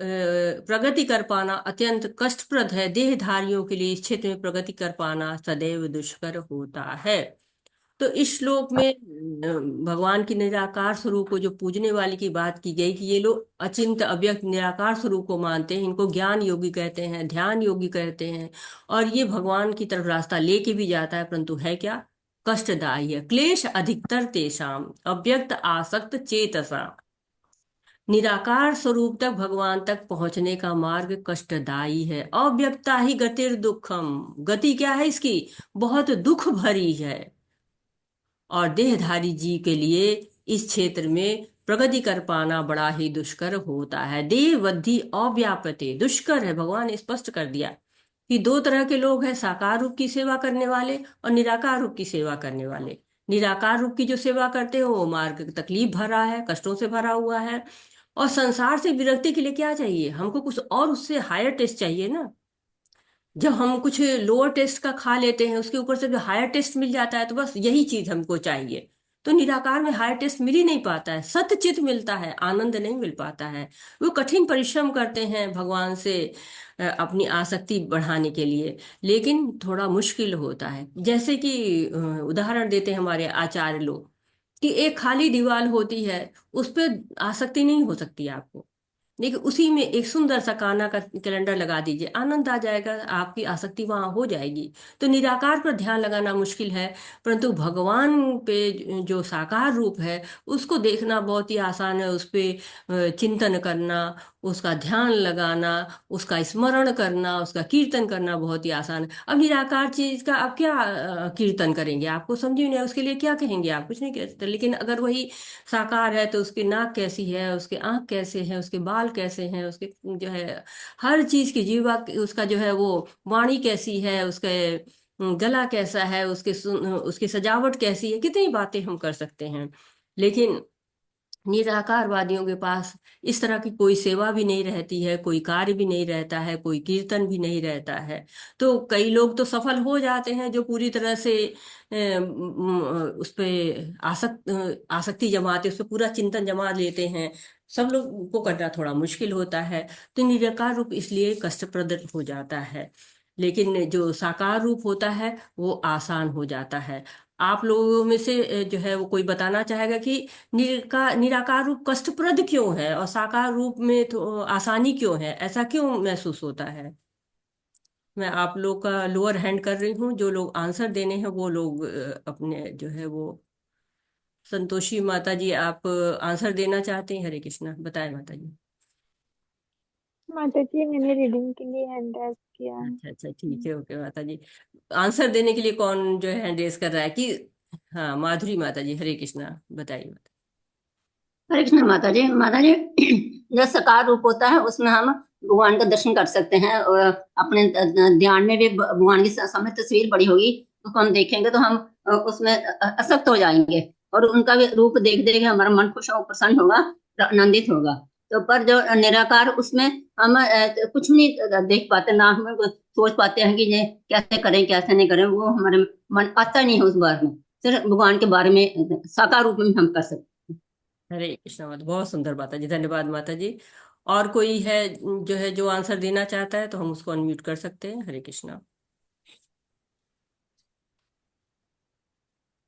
Speaker 1: प्रगति कर पाना अत्यंत कष्टप्रद है। देहधारियों के लिए इस क्षेत्र में प्रगति कर पाना सदैव दुष्कर होता है। तो इस श्लोक में भगवान की निराकार स्वरूप को जो पूजने वाले की बात की गई, कि ये लोग अचिंत अव्यक्त निराकार स्वरूप को मानते हैं, इनको ज्ञान योगी कहते हैं, ध्यान योगी कहते हैं, और ये भगवान की तरफ रास्ता लेके भी जाता है, परंतु है क्या, कष्टदायी है। क्लेश अधिकतर तेषाम अव्यक्त आसक्त चेतसा निराकार स्वरूप तक भगवान तक पहुंचने का मार्ग कष्टदायी है। अव्यक्ता ही गतिर दुखम, गति क्या है इसकी? बहुत दुख भरी है। और देहधारी जीव के लिए इस क्षेत्र में प्रगति कर पाना बड़ा ही दुष्कर होता है। देह वद्धि अव्यापते, दुष्कर है। भगवान ने स्पष्ट कर दिया कि दो तरह के लोग हैं, साकार रूप की सेवा करने वाले और निराकार रूप की सेवा करने वाले। निराकार रूप की जो सेवा करते हो वो मार्ग तकलीफ भरा है, कष्टों से भरा हुआ है। और संसार से विरक्ति के लिए क्या चाहिए हमको? कुछ और उससे हायर टेस्ट चाहिए ना। जब हम कुछ लोअर टेस्ट का खा लेते हैं, उसके ऊपर से जो हायर टेस्ट मिल जाता है, तो बस यही चीज हमको चाहिए। तो निराकार में हायर टेस्ट मिल ही नहीं पाता है, सत्य चित मिलता है, आनंद नहीं मिल पाता है। वो कठिन परिश्रम करते हैं भगवान से अपनी आसक्ति बढ़ाने के लिए, लेकिन थोड़ा मुश्किल होता है। जैसे कि उदाहरण देते हैं हमारे आचार्य लोग कि एक खाली दीवार होती है, उस पर आसक्ति नहीं हो सकती आपको, लेकिन उसी में एक सुंदर सा कान्हा का कैलेंडर लगा दीजिए, आनंद आ जाएगा, आपकी आसक्ति वहां हो जाएगी। तो निराकार पर ध्यान लगाना मुश्किल है, परंतु भगवान पे जो साकार रूप है उसको देखना बहुत ही आसान है। उस पे चिंतन करना, उसका ध्यान लगाना, उसका स्मरण करना, उसका कीर्तन करना बहुत ही आसान है। अब निराकार चीज का आप क्या कीर्तन करेंगे? आपको समझ में नहीं आए, उसके लिए क्या कहेंगे? आप कुछ नहीं कह सकते। लेकिन अगर वही साकार है तो उसकी नाक कैसी है, उसके आंख कैसे हैं, उसके बाल कैसे हैं, उसके जो है हर चीज की जीवा, उसका जो है वो वाणी कैसी है, उसके गला कैसा है, उसकी सजावट कैसी है, कितनी बातें हम कर सकते हैं। लेकिन निराकारवादियों के पास इस तरह की कोई सेवा भी नहीं रहती है, कोई कार्य भी नहीं रहता है, कोई कीर्तन भी नहीं रहता है। तो कई लोग तो सफल हो जाते हैं जो पूरी तरह से उस पे आसक्ति जमाते, उस पे पूरा चिंतन जमा लेते हैं। सब लोग को करना थोड़ा मुश्किल होता है। तो निराकार रूप इसलिए कष्टप्रद हो जाता है, लेकिन जो साकार रूप होता है वो आसान हो जाता है। आप लोगों में से जो है वो कोई बताना चाहेगा कि निराकार रूप कष्टप्रद क्यों है और साकार रूप में तो आसानी क्यों है? ऐसा क्यों महसूस होता है? मैं आप लोग का लोअर हैंड कर रही हूँ। जो लोग आंसर देने हैं वो लोग अपने जो है वो, संतोषी माता जी आप आंसर देना चाहते हैं? हरे कृष्णा, बताएं माता जी।
Speaker 7: माता जी मैंने रीडिंग के लिए हैंड रेज किया है।
Speaker 1: अच्छा अच्छा, ठीक है, ओके माता जी। आंसर देने के लिए कौन जो है हैंड रेस कर रहा है कि? हाँ, माधुरी माता जी, हरे कृष्णा, बताइए माता।
Speaker 8: हरे कृष्ण माता जी। माता जी, जो सकार रूप होता है उसमें हम भगवान का दर्शन कर सकते हैं, और अपने ध्यान में भी भगवान की सामने तस्वीर बड़ी होगी, उसको हम देखेंगे तो हम उसमें आसक्त हो जाएंगे, और उनका भी रूप देख देख हमारा मन खुश और प्रसन्न होगा, आनंदित होगा। तो पर जो निराकार, उसमें हम कुछ नहीं देख पाते, ना हम सोच पाते हैं कि ये कैसे करें कैसे नहीं करें, वो हमारे मन आता नहीं है उस बारे में। सिर्फ भगवान के बारे में साकार रूप में हम कर सकते हैं।
Speaker 1: हरे कृष्णा माता, बहुत सुंदर माता जी, धन्यवाद माता जी। और कोई है जो है जो आंसर देना चाहता है तो हम उसको अनम्यूट कर सकते हैं। हरे कृष्णा।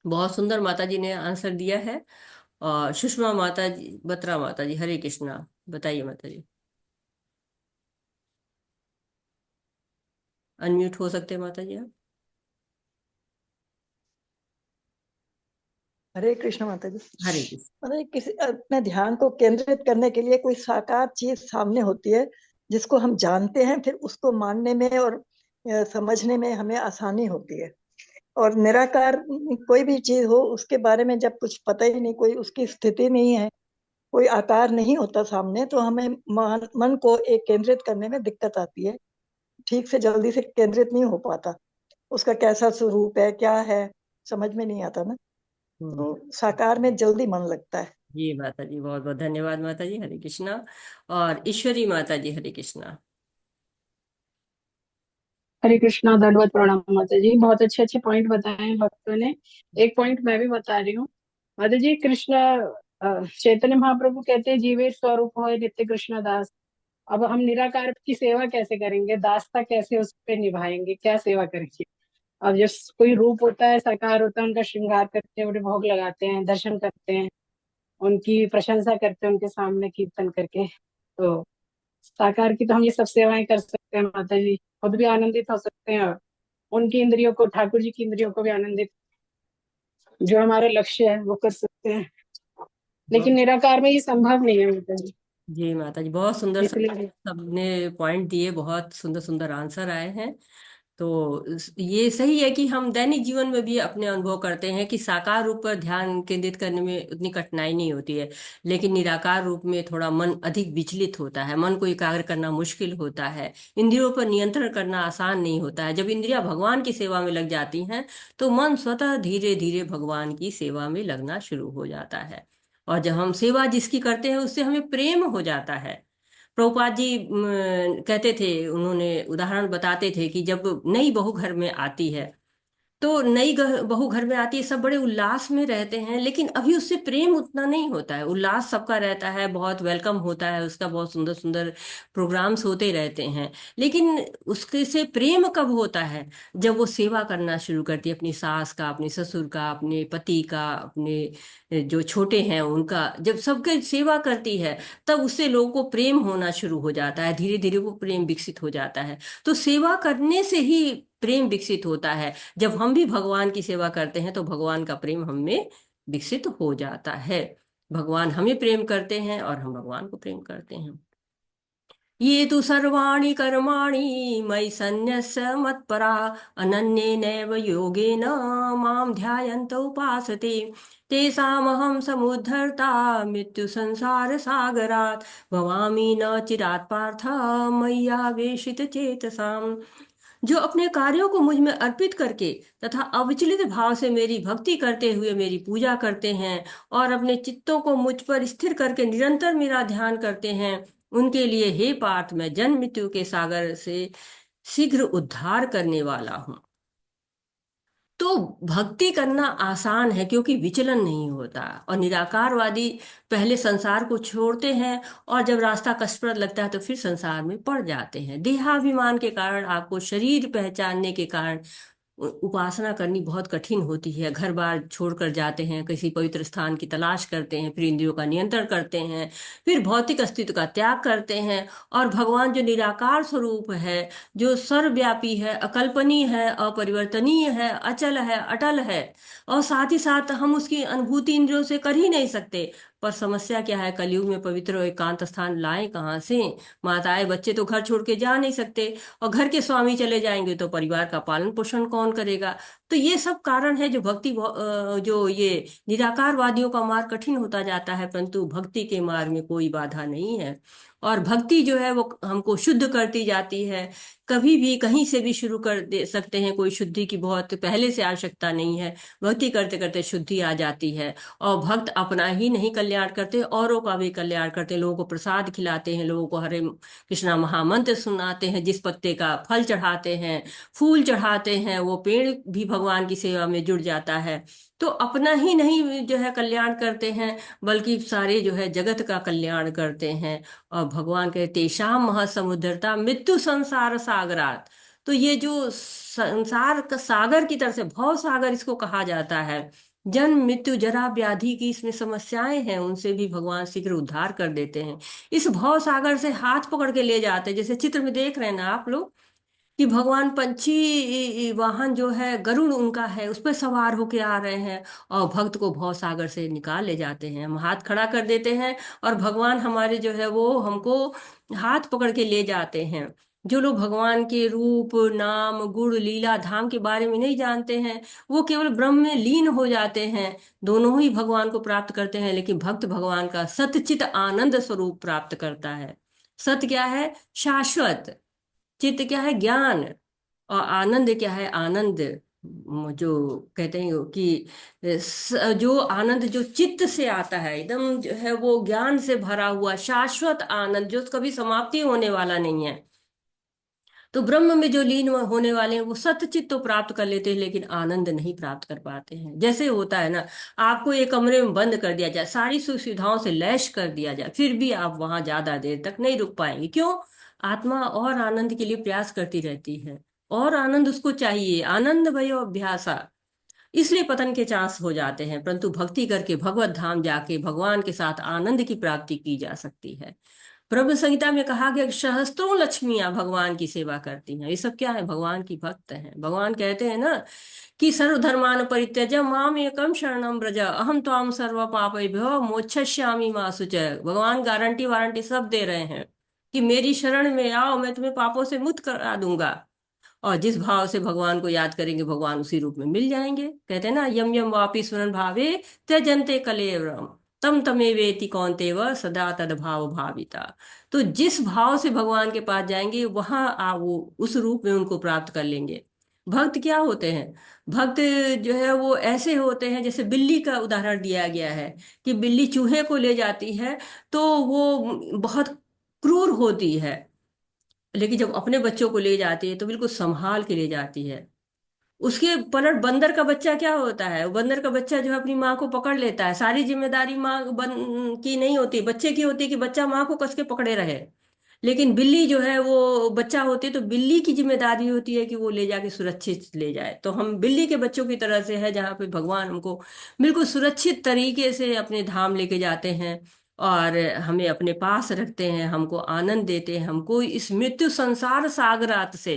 Speaker 1: बहुत सुंदर माता जी ने आंसर दिया है। और सुषमा माता जी, बत्रा माता जी, हरे कृष्णा, बताइए माता जी। अनम्यूट हो सकते हैं माता जी आप।
Speaker 9: हरे कृष्ण माता जी।
Speaker 1: हरे कृष्ण।
Speaker 9: मतलब किसी अपने ध्यान को केंद्रित करने के लिए कोई साकार चीज सामने होती है जिसको हम जानते हैं, फिर उसको मानने में और समझने में हमें आसानी होती है। और निराकार कोई भी चीज हो उसके बारे में जब कुछ पता ही नहीं, कोई उसकी स्थिति नहीं है, कोई आकार नहीं होता सामने, तो हमें मन को एक केंद्रित करने में दिक्कत आती है, ठीक से जल्दी से केंद्रित नहीं हो पाता। उसका कैसा स्वरूप है, क्या है, समझ में नहीं आता ना।
Speaker 1: हम्म,
Speaker 9: तो साकार में जल्दी मन लगता है।
Speaker 1: जी माता जी, बहुत बहुत धन्यवाद माता जी, हरे कृष्णा। और ईश्वरी माता जी, हरे कृष्णा।
Speaker 10: हरे कृष्णा, दंडवत प्रणाम माता जी। बहुत अच्छे अच्छे पॉइंट बताए हैं भक्तों ने। एक पॉइंट मैं भी बता रही हूँ माता जी। कृष्ण चैतन्य महाप्रभु कहते हैं जीवे स्वरूप हो नित्य कृष्ण दास। अब हम निराकार की सेवा कैसे करेंगे, दासता कैसे उस पे निभाएंगे, क्या सेवा करेंगे? अब जब कोई रूप होता है, साकार होता है, उनका श्रृंगार करते हैं, उन्हें भोग लगाते हैं, दर्शन करते हैं, उनकी प्रशंसा करते हैं, उनके सामने कीर्तन करके। तो साकार की तो हम ये सब सेवाएं कर सकते हैं माता जी, खुद भी आनंदित हो सकते हैं, और उनकी इंद्रियों को, ठाकुर जी की इंद्रियों को भी आनंदित, जो हमारा लक्ष्य है वो कर सकते हैं। लेकिन
Speaker 1: बहुत
Speaker 10: निराकार में ये संभव नहीं है माता जी।
Speaker 1: जी माता जी, बहुत सुंदर
Speaker 10: इसलिए
Speaker 1: सबने पॉइंट दिए, बहुत सुंदर सुंदर आंसर आए हैं। तो ये सही है कि हम दैनिक जीवन में भी अपने अनुभव करते हैं कि साकार रूप पर ध्यान केंद्रित करने में उतनी कठिनाई नहीं होती है, लेकिन निराकार रूप में थोड़ा मन अधिक विचलित होता है, मन को एकाग्र करना मुश्किल होता है, इंद्रियों पर नियंत्रण करना आसान नहीं होता है। जब इंद्रियां भगवान की सेवा में लग जाती हैं तो मन स्वतः धीरे धीरे भगवान की सेवा में लगना शुरू हो जाता है। और जब हम सेवा जिसकी करते हैं उससे हमें प्रेम हो जाता है। प्रभुपाद जी कहते थे, उन्होंने उदाहरण बताते थे कि जब नई बहू घर में आती है तो बहू घर में आती है, सब बड़े उल्लास में रहते हैं, लेकिन अभी उससे प्रेम उतना नहीं होता है। उल्लास सबका रहता है, बहुत वेलकम होता है उसका, बहुत सुंदर सुंदर प्रोग्राम्स होते रहते हैं, लेकिन उसके से प्रेम कब होता है? जब वो सेवा करना शुरू करती है, अपनी सास का, अपने ससुर का, अपने पति का, अपने जो छोटे हैं उनका, जब सबके सेवा करती है तब उससे लोगों को प्रेम होना शुरू हो जाता है, धीरे धीरे वो प्रेम विकसित हो जाता है। तो सेवा करने से ही प्रेम विकसित होता है। जब हम भी भगवान की सेवा करते हैं तो भगवान का प्रेम हम में विकसित हो जाता है। भगवान हमें प्रेम करते हैं और हम भगवान को प्रेम करते हैं। ये तु सर्वाणि कर्माणि मयि सन्न्यस्य मत्परा अनन्येनैव योगेन मां ध्यायन्त उपासते तेषामहं समुद्धर्ता मृत्युसंसारसागरात् भवामि न चिरात् पार्थ मय्यावेशितचेतसाम्। जो अपने कार्यों को मुझ में अर्पित करके तथा अविचलित भाव से मेरी भक्ति करते हुए मेरी पूजा करते हैं और अपने चित्तों को मुझ पर स्थिर करके निरंतर मेरा ध्यान करते हैं, उनके लिए हे पार्थ मैं जन्म मृत्यु के सागर से शीघ्र उद्धार करने वाला हूँ। तो भक्ति करना आसान है क्योंकि विचलन नहीं होता। और निराकारवादी पहले संसार को छोड़ते हैं और जब रास्ता कष्टप्रद लगता है तो फिर संसार में पड़ जाते हैं। देहाभिमान के कारण, आपको शरीर पहचानने के कारण उपासना करनी बहुत कठिन होती है। घर बार छोड़कर जाते हैं, किसी पवित्र स्थान की तलाश करते हैं, फिर इंद्रियों का नियंत्रण करते हैं, फिर भौतिक अस्तित्व का त्याग करते हैं और भगवान जो निराकार स्वरूप है, जो सर्वव्यापी है, अकल्पनीय है, अपरिवर्तनीय है, अचल है, अटल है, और साथ ही साथ हम उसकी अनुभूति इंद्रियों से कर ही नहीं सकते। पर समस्या क्या है, कलयुग में पवित्र और एकांत स्थान लाएं कहाँ से? माताएं बच्चे तो घर छोड़ के जा नहीं सकते, और घर के स्वामी चले जाएंगे तो परिवार का पालन पोषण कौन करेगा? तो ये सब कारण है जो जो ये निराकारवादियों का मार्ग कठिन होता जाता है, परंतु भक्ति के मार्ग में कोई बाधा नहीं है। और भक्ति जो है वो हमको शुद्ध करती जाती है। कभी भी कहीं से भी शुरू कर दे सकते हैं, कोई शुद्धि की बहुत पहले से आवश्यकता नहीं है। भक्ति करते करते शुद्धि आ जाती है। और भक्त अपना ही नहीं कल्याण करते, औरों का भी कल्याण करते हैं। लोगों को प्रसाद खिलाते हैं, लोगों को हरे कृष्णा महामंत्र सुनाते हैं, जिस पत्ते का फल चढ़ाते हैं, फूल चढ़ाते हैं, वो पेड़ भी भगवान की सेवा में जुड़ जाता है। तो अपना ही नहीं जो है कल्याण करते हैं, बल्कि सारे जो है जगत का कल्याण करते हैं। और भगवान कहते तेषाम महासमुद्रता मृत्यु संसार सागरात। तो ये जो संसार का सागर की तरह से, भव सागर इसको कहा जाता है, जन्म मृत्यु जरा व्याधि की इसमें समस्याएं हैं, उनसे भी भगवान शीघ्र उद्धार कर देते हैं। इस भव सागर से हाथ पकड़ के ले जाते हैं। जैसे चित्र में देख रहे हैं ना आप लोग कि भगवान पंछी वाहन जो है गरुड़ उनका है, उस पर सवार होके आ रहे हैं और भक्त को भव सागर से निकाल ले जाते हैं। हम हाथ खड़ा कर देते हैं और भगवान हमारे जो है वो हमको हाथ पकड़ के ले जाते हैं। जो लोग भगवान के रूप, नाम, गुण, लीला, धाम के बारे में नहीं जानते हैं, वो केवल ब्रह्म में लीन हो जाते हैं। दोनों ही भगवान को प्राप्त करते हैं, लेकिन भक्त भगवान का सतचित आनंद स्वरूप प्राप्त करता है। सत्य क्या है? शाश्वत। चित्त क्या है? ज्ञान। और आनंद क्या है? आनंद जो कहते हैं कि जो आनंद जो चित्त से आता है, एकदम जो है वो ज्ञान से भरा हुआ शाश्वत आनंद, जो कभी समाप्ति होने वाला नहीं है। तो ब्रह्म में जो लीन होने वाले हैं वो सत्य चित्त तो प्राप्त कर लेते हैं, लेकिन आनंद नहीं प्राप्त कर पाते हैं। जैसे होता है ना, आपको एक कमरे में बंद कर दिया जाए, सारी सुख सुविधाओं से लैश कर दिया जाए, फिर भी आप वहां ज्यादा देर तक नहीं रुक पाएंगे। क्यों? आत्मा और आनंद के लिए प्रयास करती रहती है, और आनंद उसको चाहिए। आनंद भयो अभ्यासा, इसलिए पतन के चांस हो जाते हैं। परंतु भक्ति करके भगवत धाम जाके भगवान के साथ आनंद की प्राप्ति की जा सकती है। ब्रह्म संहिता में कहा गया कि सहस्त्रों लक्ष्मियां भगवान की सेवा करती हैं। ये सब क्या है? भगवान की भक्त हैं। भगवान कहते हैं ना कि सर्वधर्मान परित्यज्य माम एकम शरणम व्रज अहम त्वाम सर्व पापेभ्यो मोक्षयिष्यामि मा शुचः। भगवान गारंटी वारंटी सब दे रहे हैं कि मेरी शरण में आओ, मैं तुम्हें पापों से मुक्त करा दूंगा। और जिस भाव से भगवान को याद करेंगे भगवान उसी रूप में मिल जाएंगे। कहते हैं ना, यम यम वापि स्मरण भावे त्यजन्ते कलेवरम तम तमेवेति कौन्तेव सदा तद भाव भाविता। तो जिस भाव से भगवान के पास जाएंगे वहां वो उस रूप में उनको प्राप्त कर लेंगे। भक्त क्या होते हैं? भक्त जो है वो ऐसे होते हैं, जैसे बिल्ली का उदाहरण दिया गया है कि बिल्ली चूहे को ले जाती है तो वो बहुत क्रूर होती है, लेकिन जब अपने बच्चों को ले जाती है तो बिल्कुल संभाल के ले जाती है। उसके पलट बंदर का बच्चा क्या होता है? बंदर का बच्चा जो है अपनी माँ को पकड़ लेता है। सारी जिम्मेदारी की नहीं होती, बच्चे की होती है कि बच्चा माँ को कस के पकड़े रहे। लेकिन बिल्ली जो है वो बच्चा होती है तो बिल्ली की जिम्मेदारी होती है कि वो ले जाके सुरक्षित ले जाए। तो हम बिल्ली के बच्चों की तरह से है, जहाँ पे भगवान हमको बिल्कुल सुरक्षित तरीके से अपने धाम लेके जाते हैं और हमें अपने पास रखते हैं, हमको आनंद देते हैं। हमको इस मृत्यु संसार सागरात से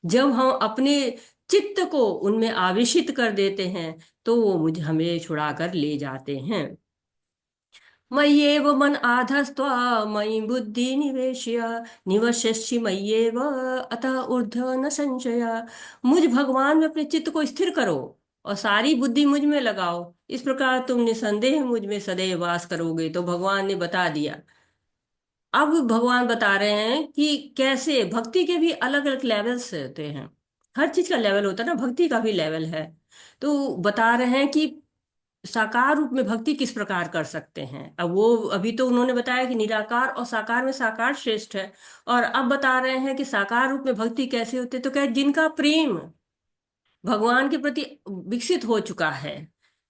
Speaker 1: जब हम अपने चित्त को उनमें आवेशित कर देते हैं तो वो मुझे हमें छुड़ा कर ले जाते हैं। मय्येव मन आधस्त्वा मयि बुद्धि निवेश्य निवशस्यसि मय्येव अतः ऊर्ध्व न संशय। मुझ भगवान में अपने चित्त को स्थिर करो और सारी बुद्धि मुझ में लगाओ, इस प्रकार तुम निसंदेह मुझ में सदैव वास करोगे। तो भगवान ने बता दिया। अब भगवान बता रहे हैं कि कैसे भक्ति के भी अलग अलग लेवल्स होते हैं। हर चीज का लेवल होता है ना, भक्ति का भी लेवल है। तो बता रहे हैं कि साकार रूप में भक्ति किस प्रकार कर सकते हैं। अब वो अभी तो उन्होंने बताया कि निराकार और साकार में साकार श्रेष्ठ है, और अब बता रहे हैं कि साकार रूप में भक्ति कैसे होते। तो क्या, जिनका प्रेम भगवान के प्रति विकसित हो चुका है,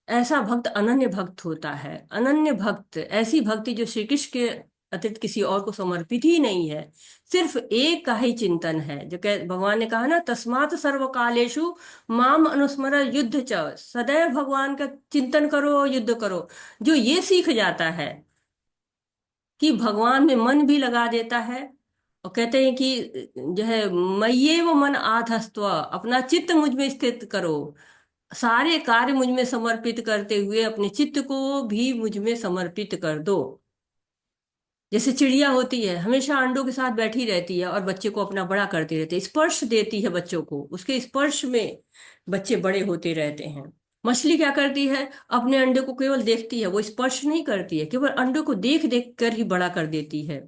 Speaker 1: ऐसा भक्त अनन्य भक्त होता है। अनन्य भक्त ऐसी भक्ति जो श्री कृष्ण के अतिरिक्त किसी और को समर्पित ही नहीं है, सिर्फ एक का ही चिंतन है। जो भगवान ने कहा ना, तस्मात् सर्व कालेषु माम अनुस्मर युद्ध च, सदैव भगवान का चिंतन करो और युद्ध करो। जो ये सीख जाता है कि भगवान में मन भी लगा देता है, और कहते हैं कि जो है मय्येव मन आधस्त्व, अपना चित्त मुझ में स्थित करो, सारे कार्य मुझ में समर्पित करते हुए अपने चित्त को भी मुझ में समर्पित कर दो। जैसे चिड़िया होती है, हमेशा अंडों के साथ बैठी रहती है और बच्चे को अपना बड़ा करती रहती है, स्पर्श देती है बच्चों को, उसके स्पर्श में बच्चे बड़े होते रहते हैं। मछली क्या करती है? अपने अंडे को केवल देखती है, वो स्पर्श नहीं करती है, केवल अंडों को देख देख कर ही बड़ा कर देती है।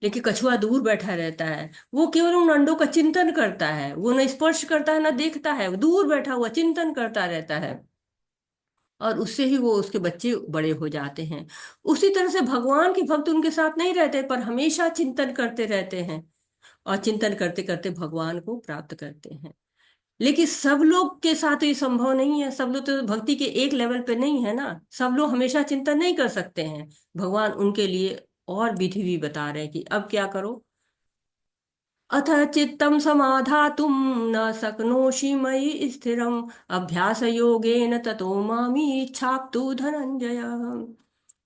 Speaker 1: लेकिन कछुआ दूर बैठा रहता है, वो केवल उन अंडों का चिंतन करता है, वो न स्पर्श करता है न देखता है, वो दूर बैठा हुआ चिंतन करता रहता है, और उससे ही वो उसके बच्चे बड़े हो जाते हैं। उसी तरह से भगवान के भक्त उनके साथ नहीं रहते, पर हमेशा चिंतन करते रहते हैं, और चिंतन करते करते भगवान को प्राप्त करते हैं। लेकिन सब लोग के साथ ये संभव नहीं है। सब लोग तो भक्ति के एक लेवल पे नहीं है ना, सब लोग हमेशा चिंतन नहीं कर सकते हैं। भगवान उनके लिए और विधि भी बता रहे हैं कि अब क्या करो। अथ चित्तं समाधातुं न शक्नोषि मयि स्थिरम् अभ्यास योगेन ततो मामी छाप्तु धनंजय।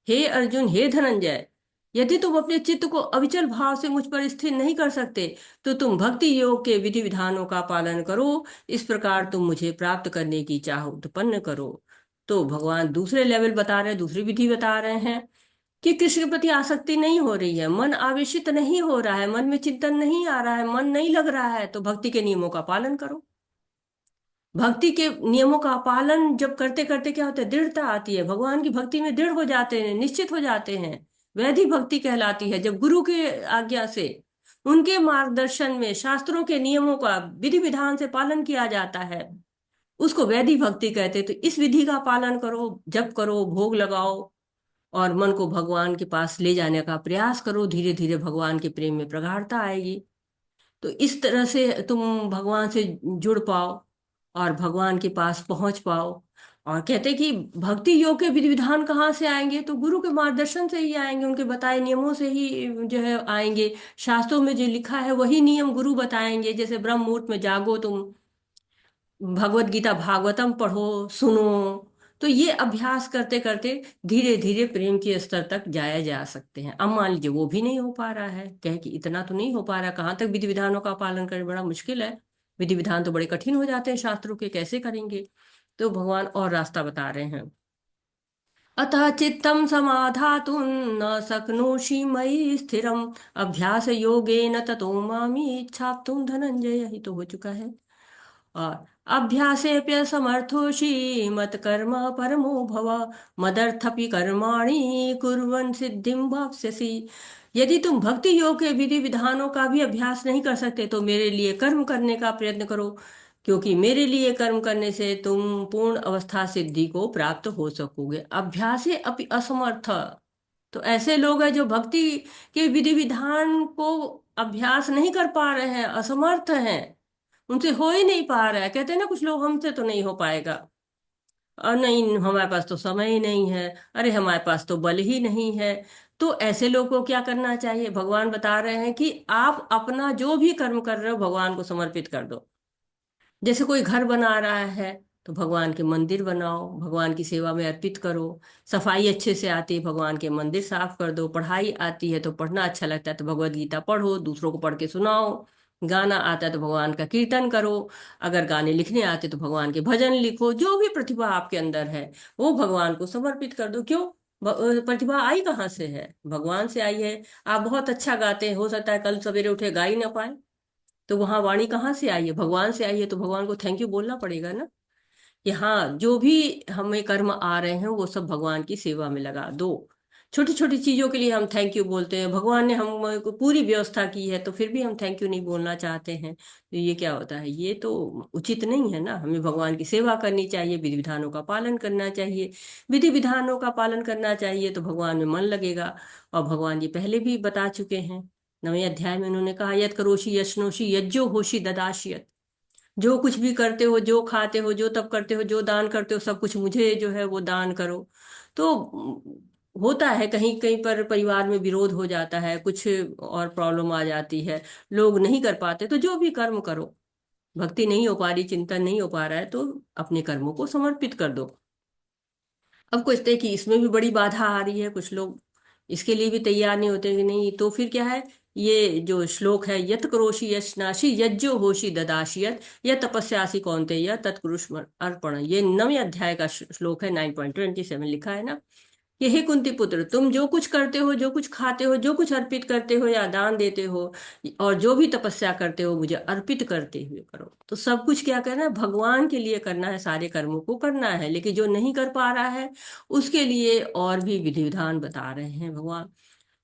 Speaker 1: हे अर्जुन, हे धनंजय, यदि तुम अपने चित्त को अविचल भाव से मुझ पर स्थिर नहीं कर सकते तो तुम भक्ति योग के विधि विधानों का पालन करो। इस प्रकार तुम मुझे प्राप्त करने की चाह उत्पन्न करो। तो भगवान दूसरे लेवल बता रहे हैं, दूसरी विधि बता रहे हैं कि कृष्ण के प्रति आसक्ति नहीं हो रही है, मन आवेशित नहीं हो रहा है, मन में चिंतन नहीं आ रहा है, मन नहीं लग रहा है, तो भक्ति के नियमों का पालन करो। भक्ति के नियमों का पालन जब करते करते क्या होता है? दृढ़ता आती है। भगवान की भक्ति में दृढ़ हो जाते हैं, निश्चित हो जाते हैं। वैधि भक्ति कहलाती है जब गुरु के आज्ञा से, उनके मार्गदर्शन में शास्त्रों के नियमों का विधि विधान से पालन किया जाता है, उसको वैधि भक्ति कहते हैं। तो इस विधि का पालन करो, जप करो, भोग लगाओ, और मन को भगवान के पास ले जाने का प्रयास करो। धीरे धीरे भगवान के प्रेम में प्रगाढ़ता आएगी। तो इस तरह से तुम भगवान से जुड़ पाओ और भगवान के पास पहुंच पाओ। और कहते कि भक्ति योग के विधि विधान कहाँ से आएंगे? तो गुरु के मार्गदर्शन से ही आएंगे, उनके बताए नियमों से ही जो है आएंगे। शास्त्रों में जो लिखा है वही नियम गुरु बताएंगे। जैसे ब्रह्म मुहूर्त में जागो, तुम भगवत गीता भागवतम पढ़ो, सुनो, तो ये अभ्यास करते करते धीरे धीरे प्रेम के स्तर तक जाया जा सकते हैं। अब मान लीजिए वो भी नहीं हो पा रहा है, कहे कि इतना तो नहीं हो पा रहा, कहाँ तक विधि विधानों का पालन करें, बड़ा मुश्किल है, विधि विधान तो बड़े कठिन हो जाते हैं शास्त्रों के, कैसे करेंगे। तो भगवान और रास्ता बता रहे हैं। अतः चित्तं समाधातुं न शक्नोषि मयि स्थिरम अभ्यास योगेन ततो मामी इच्छाप्तुं धनंजय, ही तो हो चुका है। और अभ्यासेऽप्यसमर्थोषि मत्कर्म परमो भव मदर्थपि कर्माणि कुर्वन् सिद्धिं वाप्स्यसि। यदि तुम भक्ति योग के विधि विधानों का भी अभ्यास नहीं कर सकते तो मेरे लिए कर्म करने का प्रयत्न करो, क्योंकि मेरे लिए कर्म करने से तुम पूर्ण अवस्था सिद्धि को प्राप्त हो सकोगे। अभ्यासे अपि असमर्थ, तो ऐसे लोग हैं जो भक्ति के विधि विधान को अभ्यास नहीं कर पा रहे हैं, असमर्थ हैं, उनसे हो ही नहीं पा रहा है। कहते हैं ना कुछ लोग, हमसे तो नहीं हो पाएगा, और नहीं हमारे पास तो समय ही नहीं है, अरे हमारे पास तो बल ही नहीं है। तो ऐसे लोग को क्या करना चाहिए? भगवान बता रहे हैं कि आप अपना जो भी कर्म कर रहे हो भगवान को समर्पित कर दो। जैसे कोई घर बना रहा है तो भगवान के मंदिर बनाओ, भगवान की सेवा में अर्पित करो। सफाई अच्छे से आती है, भगवान के मंदिर साफ कर दो। पढ़ाई आती है तो पढ़ना अच्छा लगता है तो भगवद गीता पढ़ो, दूसरों को पढ़ के सुनाओ। गाना आता है तो भगवान का कीर्तन करो। अगर गाने लिखने आते तो भगवान के भजन लिखो। जो भी प्रतिभा आपके अंदर है वो भगवान को समर्पित कर दो। क्यों? प्रतिभा आई कहाँ से है? भगवान से आई है। आप बहुत अच्छा गाते हैं, हो सकता है कल सवेरे उठे गा ही ना पाए, तो वहां वाणी कहाँ से आई है? भगवान से आई है। तो भगवान को थैंक यू बोलना पड़ेगा ना, कि हाँ जो भी हमें कर्म आ रहे हैं वो सब भगवान की सेवा में लगा दो। छोटी छोटी चीजों के लिए हम थैंक यू बोलते हैं, भगवान ने हमको पूरी व्यवस्था की है तो फिर भी हम थैंक यू नहीं बोलना चाहते हैं, तो ये क्या होता है? ये तो उचित नहीं है ना। हमें भगवान की सेवा करनी चाहिए, विधि विधानों का पालन करना चाहिए। विधि विधानों का पालन करना चाहिए तो भगवान में मन लगेगा। और भगवान जी पहले भी बता चुके हैं, 9वें अध्याय में उन्होंने कहा, यत करोषि यश्नोषि यज्जो होषि ददाश्यत। जो कुछ भी करते हो, जो खाते हो, जो तप करते हो, जो दान करते हो, सब कुछ मुझे जो है वो दान करो। तो होता है कहीं कहीं पर परिवार में विरोध हो जाता है, कुछ और प्रॉब्लम आ जाती है, लोग नहीं कर पाते, तो जो भी कर्म करो, भक्ति नहीं हो पा रही, चिंतन नहीं हो पा रहा है, तो अपने कर्मों को समर्पित कर दो। अब कुछ है कि इसमें भी बड़ी बाधा आ रही है, कुछ लोग इसके लिए भी तैयार नहीं होते कि नहीं, तो फिर क्या है? ये जो श्लोक है, यत करोषि यशनाशी यज्जो होषि ददाशियत यत तपस्यासी कौन्तेय तत्कुरुष्व अर्पण, ये 9वें अध्याय का श्लोक है, 9.27 लिखा है ना, कि हे कुंती पुत्र, तुम जो कुछ करते हो, जो कुछ खाते हो, जो कुछ अर्पित करते हो या दान देते हो, और जो भी तपस्या करते हो, मुझे अर्पित करते हुए करो। तो सब कुछ क्या करना है? भगवान के लिए करना है, सारे कर्मों को करना है। लेकिन जो नहीं कर पा रहा है उसके लिए और भी विधि विधान बता रहे हैं भगवान।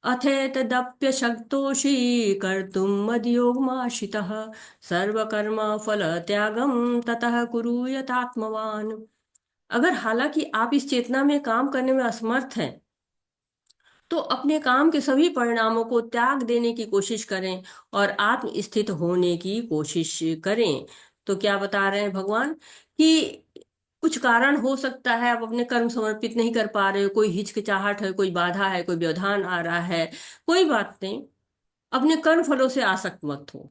Speaker 1: अथेतदप्यशक्तोषि कर्तुं मद्योगमाश्रितः सर्वकर्म फल त्यागम ततः कुरु यथात्मवान। अगर हालांकि आप इस चेतना में काम करने में असमर्थ हैं तो अपने काम के सभी परिणामों को त्याग देने की कोशिश करें और आत्म स्थित होने की कोशिश करें। तो क्या बता रहे हैं भगवान? कि कुछ कारण हो सकता है आप अपने कर्म समर्पित नहीं कर पा रहे हो, कोई हिचकिचाहट है, कोई बाधा है, कोई व्यवधान आ रहा है, कोई बात नहीं, अपने कर्म फलों से आसक्त मत हो।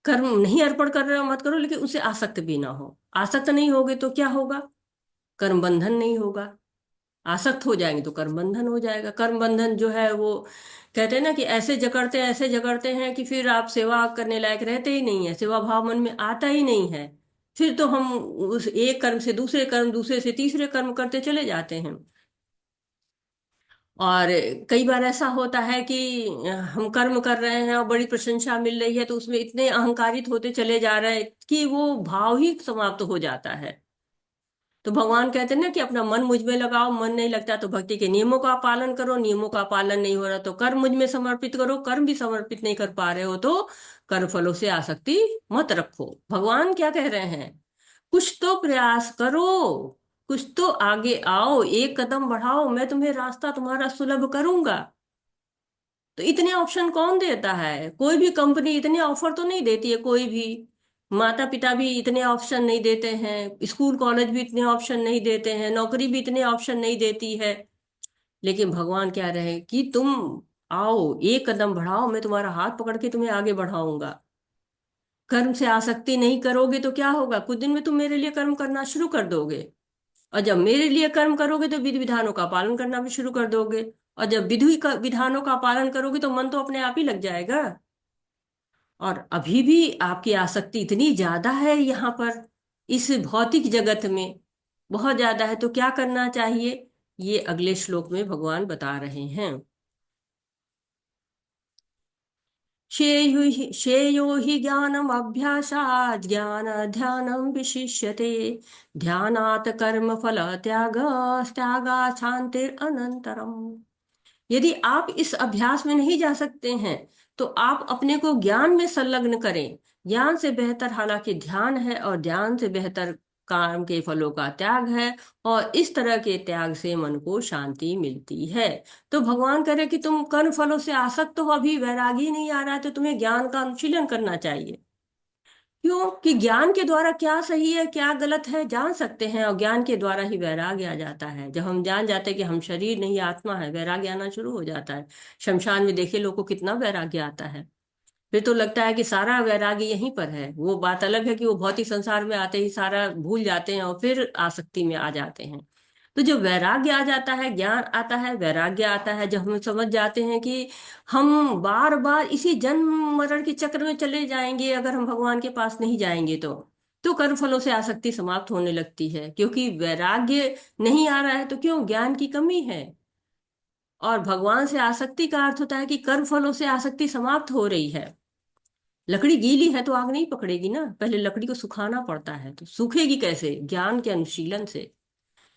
Speaker 1: कर्म नहीं अर्पण कर रहे हो मत करो, लेकिन उसे आसक्त भी ना हो। आसक्त नहीं होगे तो क्या होगा? कर्म बंधन नहीं होगा। आसक्त हो जाएंगे तो कर्म बंधन हो जाएगा। कर्म बंधन जो है वो कहते हैं ना कि ऐसे जकड़ते हैं कि फिर आप सेवा करने लायक रहते ही नहीं है, सेवा भाव मन में आता ही नहीं है। फिर तो हम उस एक कर्म से दूसरे कर्म, दूसरे से तीसरे कर्म करते चले जाते हैं। और कई बार ऐसा होता है कि हम कर्म कर रहे हैं और बड़ी प्रशंसा मिल रही है तो उसमें इतने अहंकारित होते चले जा रहे हैं कि वो भाव ही समाप्त हो जाता है। तो भगवान कहते हैं ना कि अपना मन मुझ में लगाओ, मन नहीं लगता तो भक्ति के नियमों का पालन करो, नियमों का पालन नहीं हो रहा तो कर्म मुझ में समर्पित करो, कर्म भी समर्पित नहीं कर पा रहे हो तो कर्म फलों से आसक्ति मत रखो। भगवान क्या कह रहे हैं? कुछ तो प्रयास करो, कुछ तो आगे आओ, एक कदम बढ़ाओ, मैं तुम्हें रास्ता तुम्हारा सुलभ करूंगा। तो इतने ऑप्शन कौन देता है? कोई भी कंपनी इतने ऑफर तो नहीं देती है, कोई भी माता पिता भी इतने ऑप्शन नहीं देते हैं, स्कूल कॉलेज भी इतने ऑप्शन नहीं देते हैं, नौकरी भी इतने ऑप्शन नहीं देती है। लेकिन भगवान क्या रहे कि तुम आओ, एक कदम बढ़ाओ, मैं तुम्हारा हाथ पकड़ के तुम्हें आगे बढ़ाऊंगा। कर्म से आसक्ति नहीं करोगे तो क्या होगा? कुछ दिन में तुम मेरे लिए कर्म करना शुरू कर दोगे। और जब मेरे लिए कर्म करोगे तो विधि विधानों का पालन करना भी शुरू कर दोगे, और जब विधि का विधानों का पालन करोगे तो मन तो अपने आप ही लग जाएगा। और अभी भी आपकी आसक्ति इतनी ज्यादा है यहाँ पर इस भौतिक जगत में, बहुत ज्यादा है, तो क्या करना चाहिए ये अगले श्लोक में भगवान बता रहे हैं। श्रेयो हि ज्ञानम अभ्यासात् ज्ञान ध्यानम विशिष्यते ध्यानात् कर्म फल त्यागात् शांतिर अनंतरम। यदि आप इस अभ्यास में नहीं जा सकते हैं तो आप अपने को ज्ञान में संलग्न करें। ज्ञान से बेहतर हालांकि ध्यान है, और ध्यान से बेहतर काम के फलों का त्याग है, और इस तरह के त्याग से मन को शांति मिलती है। तो भगवान कह रहे कि तुम कर्म फलों से आसक्त हो, अभी वैरागी नहीं आ रहा है, तो तुम्हें ज्ञान का अनुशीलन करना चाहिए। क्यों कि ज्ञान के द्वारा क्या सही है क्या गलत है जान सकते हैं, और ज्ञान के द्वारा ही वैराग्य आ जाता है। जब हम जान जाते हैं कि हम शरीर नहीं आत्मा है, वैराग्य आना शुरू हो जाता है। शमशान में देखिए लोग को कितना वैराग्य आता है, फिर तो लगता है कि सारा वैराग्य यहीं पर है। वो बात अलग है कि वो भौतिक संसार में आते ही सारा भूल जाते हैं और फिर आसक्ति में आ जाते हैं। तो जब वैराग्य आ जाता है, ज्ञान आता है, वैराग्य आता है, जब हम समझ जाते हैं कि हम बार बार इसी जन्म मरण के चक्र में चले जाएंगे अगर हम भगवान के पास नहीं जाएंगे, तो कर्म फलों से आसक्ति समाप्त होने लगती है। क्योंकि वैराग्य नहीं आ रहा है तो क्यों, ज्ञान की कमी है। और भगवान से आसक्ति का अर्थ होता है कि कर्म फलों से आसक्ति समाप्त हो रही है। लकड़ी गीली है तो आग नहीं पकड़ेगी ना, पहले लकड़ी को सुखाना पड़ता है, तो सूखेगी कैसे, ज्ञान के अनुशीलन से।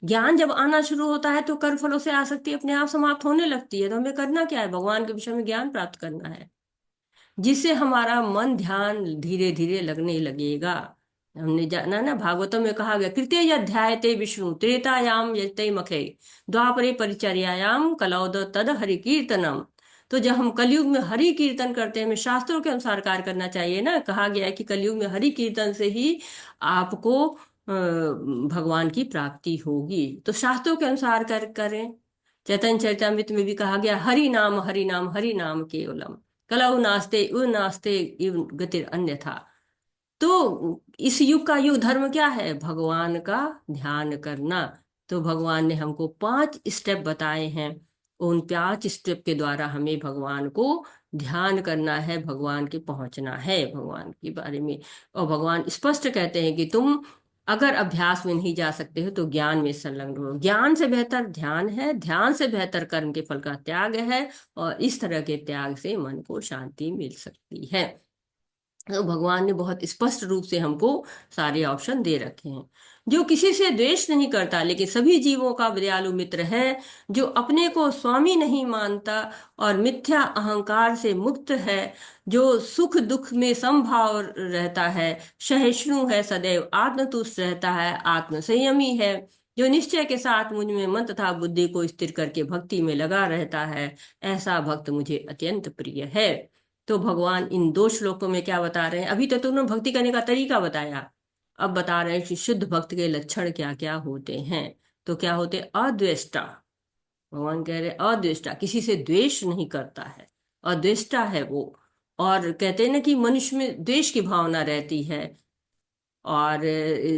Speaker 1: ज्ञान जब आना शुरू होता है तो कर्म फलों से आसक्ति अपने आप समाप्त होने लगती है। तो हमें करना क्या है, भगवान के विषय में ज्ञान प्राप्त करना है, जिससे हमारा मन ध्यान धीरे धीरे लगने लगेगा। हमने जाना ना, भागवतम में कहा गया कृत्य अध्यायते विष्णु त्रेतायाम यजते मखे द्वापरे परिचर्यायाम कलौद तद हरि कीर्तनम। तो जब हम कलयुग में हरि कीर्तन करते हैं, हमें शास्त्रों के अनुसार कार्य करना चाहिए ना। कहा गया है कि कलयुग में हरि कीर्तन से ही आपको भगवान की प्राप्ति होगी। तो शास्त्रों के अनुसार कर करें। चैतन्य चरितमृत में भी कहा गया हरि नाम हरि नाम हरि नाम केवलम कलौ नास्ते उ नास्ते इव गतिर अन्यथा। तो इस युग का युग धर्म क्या है, भगवान का ध्यान करना। तो भगवान ने हमको 5 स्टेप बताए हैं, उन 5 स्टेप के द्वारा हमें भगवान को ध्यान करना है, भगवान के पहुंचना है भगवान के बारे में। और भगवान स्पष्ट कहते हैं कि तुम अगर अभ्यास में नहीं जा सकते हो तो ज्ञान में संलग्न हो। ज्ञान से बेहतर ध्यान है, ध्यान से बेहतर कर्म के फल का त्याग है, और इस तरह के त्याग से मन को शांति मिल सकती है। तो भगवान ने बहुत स्पष्ट रूप से हमको सारे ऑप्शन दे रखे हैं। जो किसी से द्वेष नहीं करता लेकिन सभी जीवों का दयालु मित्र है, जो अपने को स्वामी नहीं मानता और मिथ्या अहंकार से मुक्त है, जो सुख दुख में समभाव रहता है, सहिष्णु है, सदैव आत्मतुष्ट रहता है, आत्म संयमी है, जो निश्चय के साथ मुझ में मन तथा बुद्धि को स्थिर करके भक्ति में लगा रहता है, ऐसा भक्त मुझे अत्यंत प्रिय है। तो भगवान इन 2 श्लोकों में क्या बता रहे हैं, अभी तो तुमने भक्ति करने का तरीका बताया, अब बता रहे हैं कि शुद्ध भक्त के लक्षण क्या क्या होते हैं। तो क्या होते, अद्वेष्टा। भगवान कह रहे अद्वेष्टा, किसी से द्वेष नहीं करता है, अद्वेष्टा है वो। और कहते हैं ना कि मनुष्य में द्वेष की भावना रहती है, और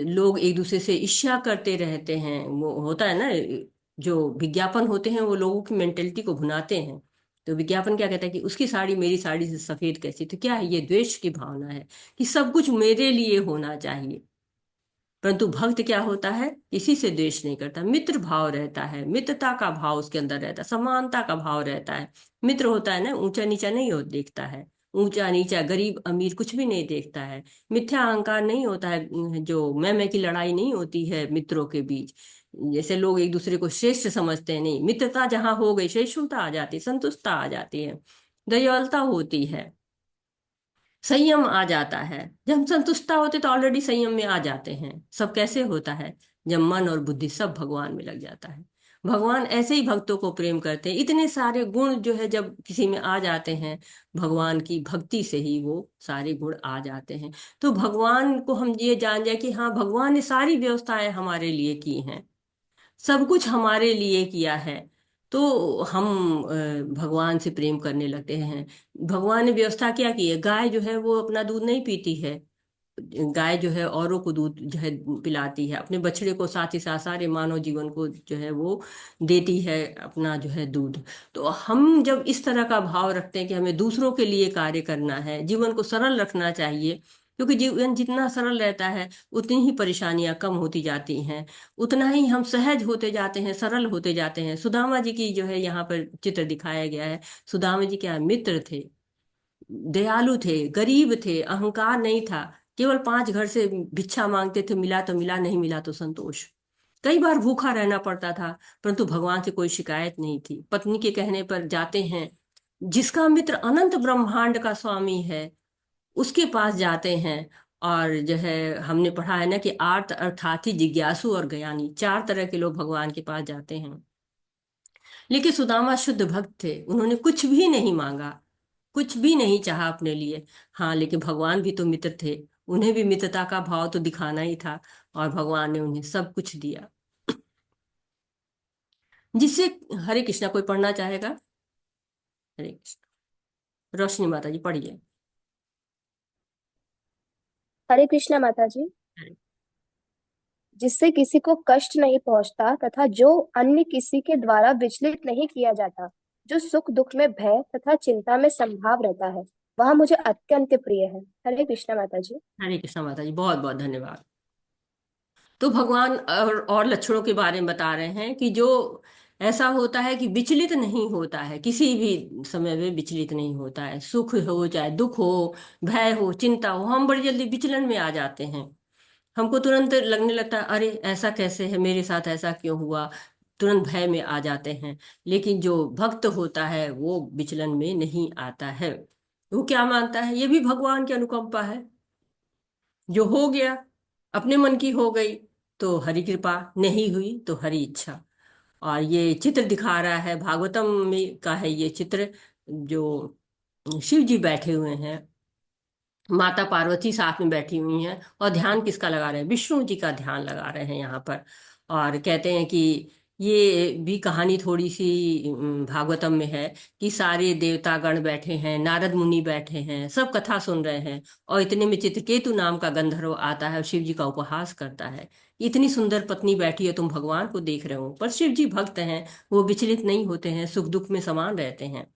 Speaker 1: लोग एक दूसरे से ईर्ष्या करते रहते हैं। वो होता है ना, जो विज्ञापन होते हैं वो लोगों की मेंटेलिटी को भुनाते हैं। तो विज्ञापन क्या कहता है कि उसकी साड़ी मेरी साड़ी से सफेद कैसी, तो क्या है, ये द्वेष की भावना है कि सब कुछ मेरे लिए होना चाहिए। परंतु भक्त क्या होता है, किसी से द्वेष नहीं करता, मित्र भाव रहता है, मित्रता का भाव उसके अंदर रहता है, समानता का भाव रहता है। मित्र होता है ना, ऊंचा नीचा नहीं हो देखता है, ऊंचा नीचा गरीब अमीर कुछ भी नहीं देखता है। मिथ्या अहंकार नहीं होता है, जो मैं की लड़ाई नहीं होती है मित्रों के बीच, जैसे लोग एक दूसरे को श्रेष्ठ समझते हैं। नहीं, मित्रता जहां हो गई सहिष्णुता आ जाती है, संतुष्टता आ जाती है, दयालुता होती है, संयम आ जाता है। जब हम संतुष्टता होते तो ऑलरेडी संयम में आ जाते हैं। सब कैसे होता है, जब मन और बुद्धि सब भगवान में लग जाता है। भगवान ऐसे ही भक्तों को प्रेम करते हैं। इतने सारे गुण जो है जब किसी में आ जाते हैं, भगवान की भक्ति से ही वो सारे गुण आ जाते हैं। तो भगवान को हम ये जान जाए कि हाँ, भगवान ने सारी व्यवस्थाएं हमारे लिए की हैं, सब कुछ हमारे लिए किया है, तो हम भगवान से प्रेम करने लगते हैं। भगवान ने व्यवस्था क्या की है, गाय जो है वो अपना दूध नहीं पीती है, गाय जो है औरों को दूध जो है पिलाती है, अपने बछड़े को, साथ ही साथ सारे मानव जीवन को जो है वो देती है अपना जो है दूध। तो हम जब इस तरह का भाव रखते हैं कि हमें दूसरों के लिए कार्य करना है, जीवन को सरल रखना चाहिए, क्योंकि जीवन जितना सरल रहता है उतनी ही परेशानियां कम होती जाती हैं, उतना ही हम सहज होते जाते हैं, सरल होते जाते हैं। सुदामा जी की जो है यहाँ पर चित्र दिखाया गया है। सुदामा जी क्या मित्र थे, दयालु थे, गरीब थे, अहंकार नहीं था, केवल 5 घर से भिक्षा मांगते थे, मिला तो मिला, नहीं मिला तो संतोष। कई बार भूखा रहना पड़ता था, परंतु भगवान से कोई शिकायत नहीं थी। पत्नी के कहने पर जाते हैं, जिसका मित्र अनंत ब्रह्मांड का स्वामी है उसके पास जाते हैं। और जो है हमने पढ़ा है ना कि आर्त अर्थार्थी, जिज्ञासु और ज्ञानी, 4 तरह के लोग भगवान के पास जाते हैं। लेकिन सुदामा शुद्ध भक्त थे, उन्होंने कुछ भी नहीं मांगा, कुछ भी नहीं चाहा अपने लिए। हाँ, लेकिन भगवान भी तो मित्र थे, उन्हें भी मित्रता का भाव तो दिखाना ही था, और भगवान ने उन्हें सब कुछ दिया। जिससे हरे कृष्णा, कोई पढ़ना चाहेगा? हरे कृष्णा। रोशनी माता जी पढ़िए।
Speaker 11: हरे कृष्णा माता जी। जिससे किसी को कष्ट नहीं पहुंचता तथा जो अन्य किसी के द्वारा विचलित नहीं किया जाता, जो सुख दुख में भय तथा चिंता में संभाव रहता है, वह मुझे अत्यंत प्रिय है। हरे कृष्णा माता जी।
Speaker 1: हरे कृष्णा माता जी, बहुत बहुत धन्यवाद। तो भगवान और लक्षणों के बारे में बता रहे हैं कि जो ऐसा होता है कि विचलित नहीं होता है, किसी भी समय में विचलित नहीं होता है, सुख हो चाहे दुख हो, भय हो, चिंता हो, हम बड़ी जल्दी विचलन में आ जाते हैं। हमको तुरंत लगने लगता है, अरे ऐसा कैसे है, मेरे साथ ऐसा क्यों हुआ, तुरंत भय में आ जाते हैं। लेकिन जो भक्त होता है वो विचलन में नहीं आता है। वो क्या मानता है, ये भी भगवान की अनुकंपा है, जो हो गया अपने मन की हो गई तो हरि कृपा, नहीं हुई तो हरि इच्छा। और ये चित्र दिखा रहा है, भागवतम में का है ये चित्र, जो शिव जी बैठे हुए हैं, माता पार्वती साथ में बैठी हुई हैं, और ध्यान किसका लगा रहे हैं, विष्णु जी का ध्यान लगा रहे हैं यहाँ पर। और कहते हैं कि ये भी कहानी थोड़ी सी भागवतम में है कि सारे देवतागण बैठे हैं, नारद मुनि बैठे हैं, सब कथा सुन रहे हैं, और इतने में चित्रकेतु नाम का गंधर्व आता है और शिव जी का उपहास करता है, इतनी सुंदर पत्नी बैठी है, तुम भगवान को देख रहे हो। पर शिव जी भक्त हैं, वो विचलित नहीं होते हैं, सुख दुख में समान रहते हैं।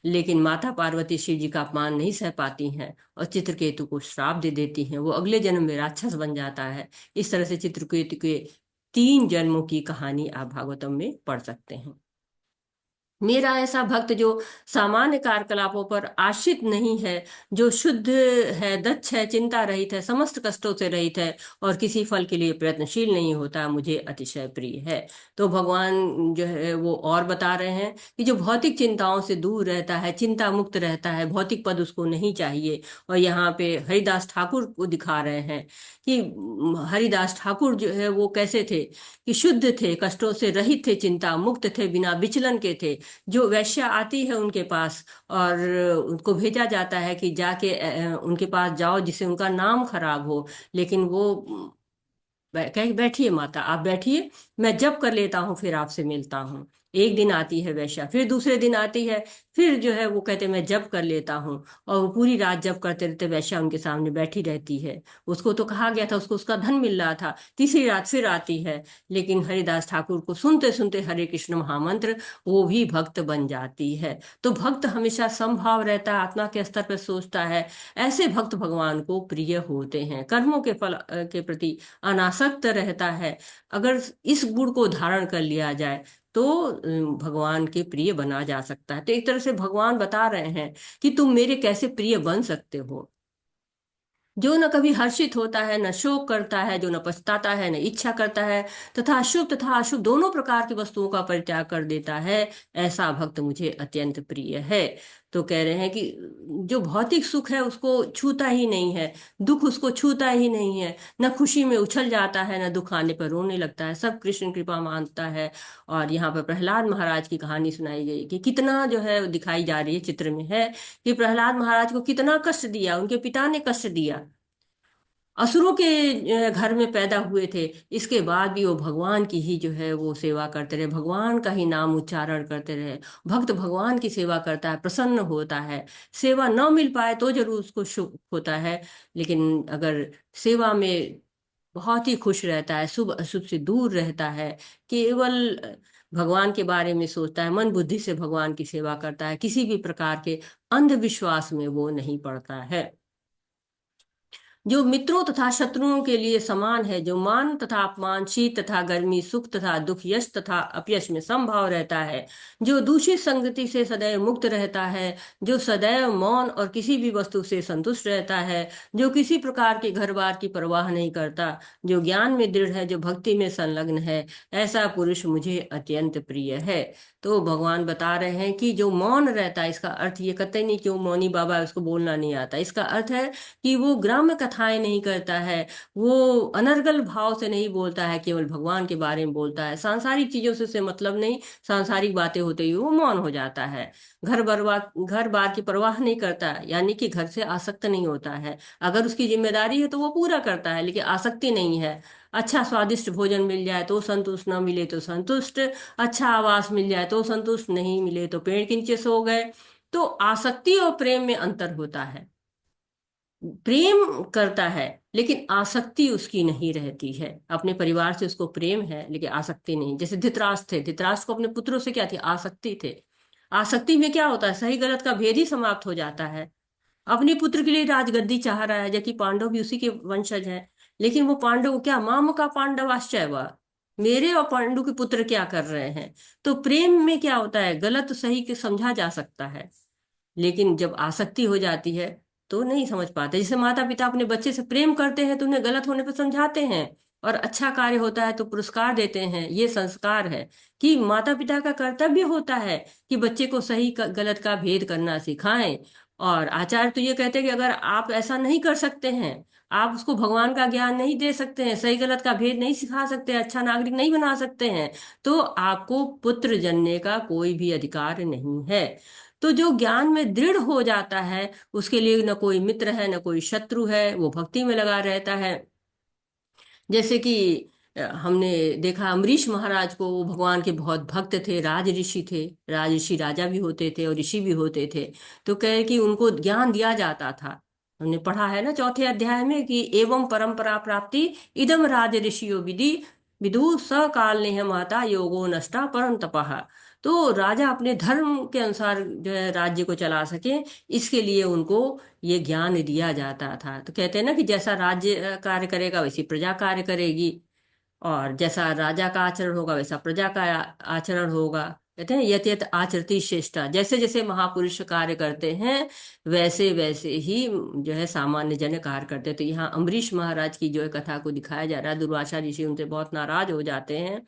Speaker 1: लेकिन माता पार्वती शिव जी का अपमान नहीं सह पाती हैं और चित्रकेतु को श्राप दे देती हैं, वो अगले जन्म में राक्षस बन जाता है। इस तरह से चित्रकेतु के 3 जन्मों की कहानी आप भागवतम में पढ़ सकते हैं। मेरा ऐसा भक्त जो सामान्य कार्यकलापों पर आश्रित नहीं है, जो शुद्ध है, दक्ष है, चिंता रहित है, समस्त कष्टों से रहित है, और किसी फल के लिए प्रयत्नशील नहीं होता, मुझे अतिशय प्रिय है। तो भगवान जो है वो और बता रहे हैं कि जो भौतिक चिंताओं से दूर रहता है, चिंता मुक्त रहता है, भौतिक पद उसको नहीं चाहिए। और यहाँ पे हरिदास ठाकुर को दिखा रहे हैं कि हरिदास ठाकुर जो है वो कैसे थे, कि शुद्ध थे, कष्टों से रहित थे, चिंता मुक्त थे, बिना विचलन के थे। जो वैश्या आती है उनके पास और उनको भेजा जाता है कि जाके उनके पास जाओ जिससे उनका नाम खराब हो, लेकिन वो कह, बैठिए माता, आप बैठिए, मैं जप कर लेता हूँ फिर आपसे मिलता हूँ। एक दिन आती है वैश्या, फिर दूसरे दिन आती है, फिर जो है वो कहते मैं जप कर लेता हूँ, और वो पूरी रात जप करते रहते वैश्या उनके सामने बैठी रहती है। उसको तो कहा गया था, उसको उसका धन मिल रहा था। तीसरी रात फिर आती है, लेकिन हरिदास ठाकुर को सुनते सुनते हरे कृष्ण महामंत्र, वो भी भक्त बन जाती है। तो भक्त हमेशा समभाव रहता है, आत्मा के स्तर पर सोचता है। ऐसे भक्त भगवान को प्रिय होते हैं, कर्मों के फल के प्रति अनासक्त रहता है। अगर इस गुण को धारण कर लिया जाए तो भगवान के प्रिय बना जा सकता है। तो एक तरह से भगवान बता रहे हैं कि तुम मेरे कैसे प्रिय बन सकते हो, जो न कभी हर्षित होता है, न शोक करता है, जो न पछताता है, न इच्छा करता है, तथा शुभ तथा अशुभ दोनों प्रकार की वस्तुओं का परित्याग कर देता है, ऐसा भक्त मुझे अत्यंत प्रिय है। तो कह रहे हैं कि जो भौतिक सुख है उसको छूता ही नहीं है, दुख उसको छूता ही नहीं है, न खुशी में उछल जाता है, न दुख आने पर रोने लगता है, सब कृष्ण कृपा मानता है। और यहाँ पर प्रहलाद महाराज की कहानी सुनाई गई कि कितना जो है दिखाई जा रही है, चित्र में है कि प्रहलाद महाराज को कितना कष्ट दिया, उनके पिता ने कष्ट दिया, असुरों के घर में पैदा हुए थे, इसके बाद भी वो भगवान की ही जो है वो सेवा करते रहे, भगवान का ही नाम उच्चारण करते रहे। भक्त भगवान की सेवा करता है, प्रसन्न होता है। सेवा न मिल पाए तो जरूर उसको सुख होता है, लेकिन अगर सेवा में बहुत ही खुश रहता है, शुभ अशुभ से दूर रहता है, केवल भगवान के बारे में सोचता है, मन बुद्धि से भगवान की सेवा करता है, किसी भी प्रकार के अंधविश्वास में वो नहीं पड़ता है। जो मित्रों तथा शत्रुओं के लिए समान है, जो मान तथा अपमान, शीत तथा गर्मी, सुख तथा दुख, यश तथा अपयश में समभाव रहता है, जो दूषित संगति से सदैव मुक्त रहता है, जो सदैव मौन और किसी भी वस्तु से संतुष्ट रहता है, जो किसी प्रकार के घर बार की परवाह नहीं करता, जो ज्ञान में दृढ़ है, जो भक्ति में संलग्न है, ऐसा पुरुष मुझे अत्यंत प्रिय है। तो भगवान बता रहे हैं कि जो मौन रहता है, इसका अर्थ ये कहते नहीं कि वो मौनी बाबा है, उसको बोलना नहीं आता। इसका अर्थ है कि वो ग्राम्य कथाएं नहीं करता है, वो अनर्गल भाव से नहीं बोलता है, केवल भगवान के बारे में बोलता है, सांसारिक चीजों से उसे मतलब नहीं, सांसारिक बातें होते ही वो मौन हो जाता है। घर बार की परवाह नहीं करता, यानी कि घर से आसक्त नहीं होता है। अगर उसकी जिम्मेदारी है तो वो पूरा करता है, लेकिन आसक्ति नहीं है। अच्छा स्वादिष्ट भोजन मिल जाए तो संतुष्ट, न मिले तो संतुष्ट, अच्छा आवास मिल जाए तो संतुष्ट, नहीं मिले तो पेड़ के नीचे सो गए। तो आसक्ति और प्रेम में अंतर होता है। प्रेम करता है लेकिन आसक्ति उसकी नहीं रहती है। अपने परिवार से उसको प्रेम है लेकिन आसक्ति नहीं। जैसे धृतराष्ट्र थे, धृतराष्ट्र को अपने पुत्रों से क्या थी? आसक्ति थे। आसक्ति में क्या होता है? सही गलत का भेद ही समाप्त हो जाता है। अपने पुत्र के लिए राजगद्दी चाह रहा है, जबकि पांडव भी उसी के वंशज हैं, लेकिन वो पांडव क्या, माम का पांडवाश्चैव, मेरे और पांडु के पुत्र क्या कर रहे हैं। तो प्रेम में क्या होता है, गलत सही के समझा जा सकता है, लेकिन जब आसक्ति हो जाती है तो नहीं समझ पाते। जैसे माता पिता अपने बच्चे से प्रेम करते हैं तो उन्हें गलत होने पर समझाते हैं, और अच्छा कार्य होता है तो पुरस्कार देते हैं। ये संस्कार है कि माता पिता का कर्तव्य होता है कि बच्चे को सही गलत का भेद करना सिखाएं। और आचार्य तो ये कहते हैं कि अगर आप ऐसा नहीं कर सकते हैं, आप उसको भगवान का ज्ञान नहीं दे सकते हैं, सही गलत का भेद नहीं सिखा सकते, अच्छा नागरिक नहीं बना सकते हैं, तो आपको पुत्र जनने का कोई भी अधिकार नहीं है। तो जो ज्ञान में दृढ़ हो जाता है उसके लिए न कोई मित्र है न कोई शत्रु है, वो भक्ति में लगा रहता है। जैसे कि हमने देखा अम्बरीश महाराज को, वो भगवान के बहुत भक्त थे, राज ऋषि थे। राज ऋषि राजा भी होते थे और ऋषि भी होते थे। तो कहे कि उनको ज्ञान दिया जाता था। हमने पढ़ा है ना चौथे अध्याय में कि एवं परंपरा प्राप्ति इदम राज ऋषियो विधि विदु स काल नेह माता योगो नष्टा परम तपः। तो राजा अपने धर्म के अनुसार जो है राज्य को चला सके, इसके लिए उनको ये ज्ञान दिया जाता था। तो कहते हैं ना कि जैसा राज्य कार्य करेगा वैसी प्रजा कार्य करेगी, और जैसा राजा का आचरण होगा वैसा प्रजा का आचरण होगा। कहते हैं यत यत आचरती श्रेष्ठा, जैसे जैसे महापुरुष कार्य करते हैं वैसे वैसे ही जो है सामान्य जन कार्य करते। तो यहाँ अम्बरीश महाराज की जो है कथा को दिखाया जा रहा है। दुर्वासा ऋषि उनसे बहुत नाराज हो जाते हैं।